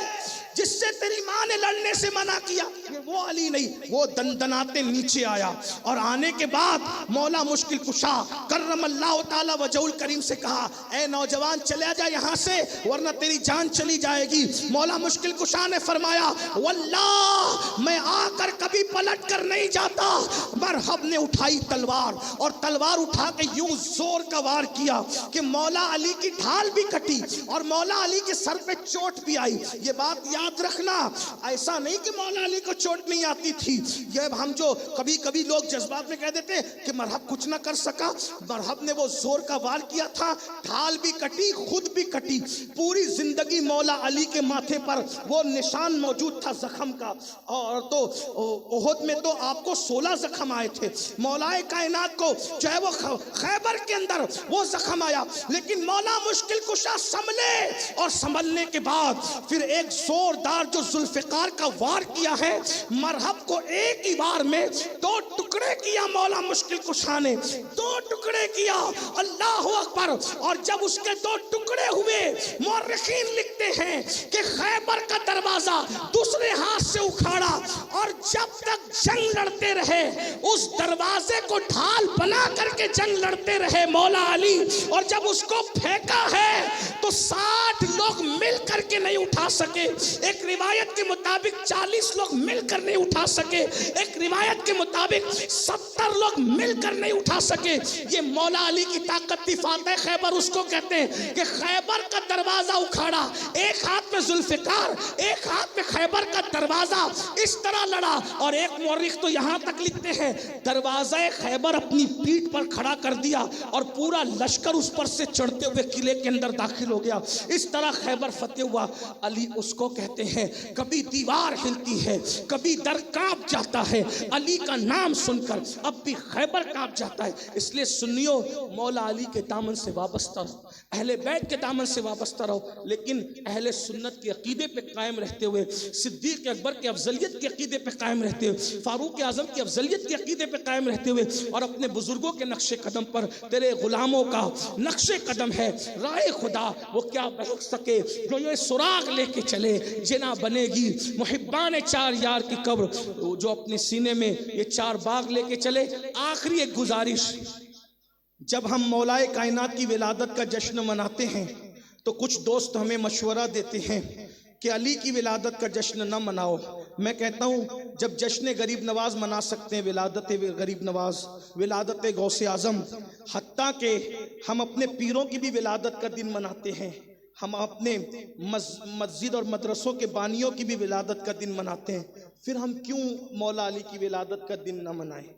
جس سے تیری ماں نے لڑنے سے منع کیا، یہ وہ علی نہیں۔ وہ دندناتے نیچے آیا، اور آنے کے بعد مولا مشکل کشا کرم اللہ تعالی وجہ الکریم سے کہا اے نوجوان چلے جا یہاں سے ورنہ تیری جان چلی جائے گی۔ مولا مشکل کشا نے فرمایا واللہ میں آ کر کبھی پلٹ کر نہیں جاتا۔ مرحب نے اٹھائی تلوار، اور تلوار اٹھا کے یوں زور کا وار کیا کہ مولا علی کی ڈھال بھی کٹی اور مولا علی کے سر پہ چوٹ بھی آئی. یہ بات یاد رکھنا, ایسا نہیں کہ مولا علی کو چوٹ نہیں آتی تھی. یہ ہم جو کبھی کبھی لوگ جذبات میں کہہ دیتے کہ مرحب کچھ نہ کر سکا, مرحب نے وہ زور کا وار کیا تھا, ڈھال بھی کٹی, خود بھی کٹی. پوری زندگی مولا علی کے ماتھے پر وہ نشان موجود تھا زخم کا. اور تو احد میں تو آپ کو 16 زخم آئے تھے. مولا کائنات کو جو ہے وہ خیبر کے اندر وہ زخم آیا, لیکن مولا مشکل کشا سنبھلے, اور سنبھلنے کے بعد پھر ایک زوردار جو ذوالفقار کا وار کیا ہے, مرحب کو ایک ہی وار میں 2 ٹکڑے کیا مولا مشکل کشا نے, 2 ٹکڑے کیا. اللہ اکبر. اور جب اس کے 2 ٹکڑے ہوئے, مورخین لکھتے ہیں کہ خیبر کا دروازہ دوسرے ہاتھ سے اکھاڑا, اور جب تک جنگ لڑتے رہے اس دروازے کو ڈھال بنا کر کے جنگ لڑتے رہے مولا علی. اور جب اس کو پھینکا ہے تو 60 لوگ مل کر کے نہیں اٹھا سکے. ایک روایت کے مطابق 40 لوگ مل کر نہیں اٹھا سکے, ایک روایت کے مطابق 70 لوگ مل کر نہیں اٹھا سکے. یہ مولا علی کی طاقت تھی. فاتح خیبر اس کو کہتے ہیں کہ خیبر کا دروازہ اکھاڑا, ایک ہاتھ میں ذوالفقار, ایک ہاتھ میں خیبر کا دروازہ, اس طرح لڑا. اور ایک مورخ تو یہاں تک لکھتے ہیں دروازہ خیبر اپنی پیٹھ پر کھڑا کر دیا اور پورا لشکر اس پر سے چڑھتے ہوئے قلعے کے اندر داخل ہو گیا. اس طرح خیبر فتح ہوا. علی اس کو کہتے ہیں کبھی دیوار ہلتی ہے, کبھی در کانپ جاتا ہے, علی کا نام سن کر اب بھی خیبر کانپ جاتا ہے. اس لیے سنیو, مولا علی کے دامن سے وابستہ رہو, اہل بیت کے دامن سے وابستہ رہو, لیکن اہل سنت کے عقیدے پہ قائم رہتے ہوئے, صدیق اکبر کے افضلیت کے عقیدے پہ قائم رہتے ہوئے, فاروق اعظم کی افضلیت کے عقیدے پہ قائم رہتے ہوئے, اور اپنے بزرگوں کے نقش قدم پر. تیرے غلاموں کا نقش قدم ہے رائے خدا, وہ کیا بہک سکے جو یہ سراغ لے کے چلے, جنا بنے گی محبان 4 یار کی قبر, جو اپنے سینے میں یہ 4 باغ لے کے چلے. آخری ایک گزارش, جب ہم مولا کائنات کی ولادت کا جشن مناتے ہیں تو کچھ دوست ہمیں مشورہ دیتے ہیں کہ علی کی ولادت کا جشن نہ مناؤ. میں کہتا ہوں جب جشن غریب نواز منا سکتے ہیں, ولادت غریب نواز, ولادت غوث اعظم, حتیٰ کہ ہم اپنے پیروں کی بھی ولادت کا دن مناتے ہیں, ہم اپنے مسجد اور مدرسوں کے بانیوں کی بھی ولادت کا دن مناتے ہیں, پھر ہم کیوں مولا علی کی ولادت کا دن نہ منائیں؟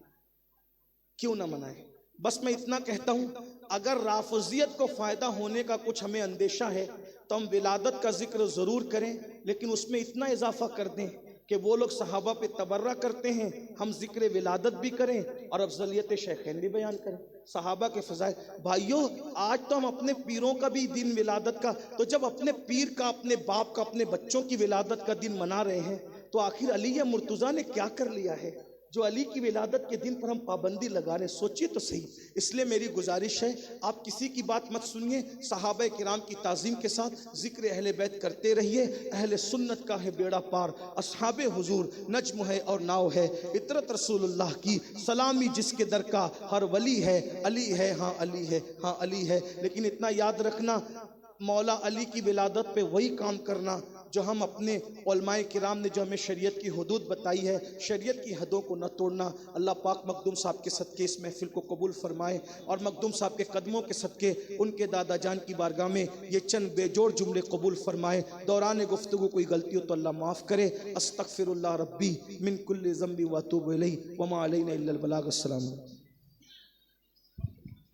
کیوں نہ منائیں؟ بس میں اتنا کہتا ہوں, اگر رافضیت کو فائدہ ہونے کا کچھ ہمیں اندیشہ ہے تو ہم ولادت کا ذکر ضرور کریں, لیکن اس میں اتنا اضافہ کر دیں کہ وہ لوگ صحابہ پہ تبرہ کرتے ہیں, ہم ذکر ولادت بھی کریں اور افضلیت شیخین بھی بیان کریں, صحابہ کے فضائل. بھائیو, آج تو ہم اپنے پیروں کا بھی دن ولادت کا, تو جب اپنے پیر کا, اپنے باپ کا, اپنے بچوں کی ولادت کا دن منا رہے ہیں تو آخر علی مرتضیٰ نے کیا کر لیا ہے جو علی کی ولادت کے دن پر ہم پابندی لگا رہے ہیں؟ سوچیے تو صحیح. اس لیے میری گزارش ہے آپ کسی کی بات مت سنیے, صحابہ کرام کی تعظیم کے ساتھ ذکر اہل بیت کرتے رہیے. اہل سنت کا ہے بیڑا پار, اصحاب حضور نجم ہے اور ناؤ ہے, اطرت رسول اللہ کی سلامی جس کے در کا ہر ولی ہے, علی ہے ہاں علی ہے ہاں علی ہے. لیکن اتنا یاد رکھنا, مولا علی کی ولادت پہ وہی کام کرنا جو ہم اپنے علماء کرام نے جو ہمیں شریعت کی حدود بتائی ہے, شریعت کی حدوں کو نہ توڑنا. اللہ پاک مخدوم صاحب کے صدقے اس محفل کو قبول فرمائے, اور مخدوم صاحب کے قدموں کے صدقے ان کے دادا جان کی بارگاہ میں یہ چند بے جوڑ جملے قبول فرمائے. دوران گفتگو کوئی غلطی ہو تو اللہ معاف کرے. استغفر اللہ ربی من کل ذنب و اتوب الیہ وما علینا الا البلاغ. السلام علیکم.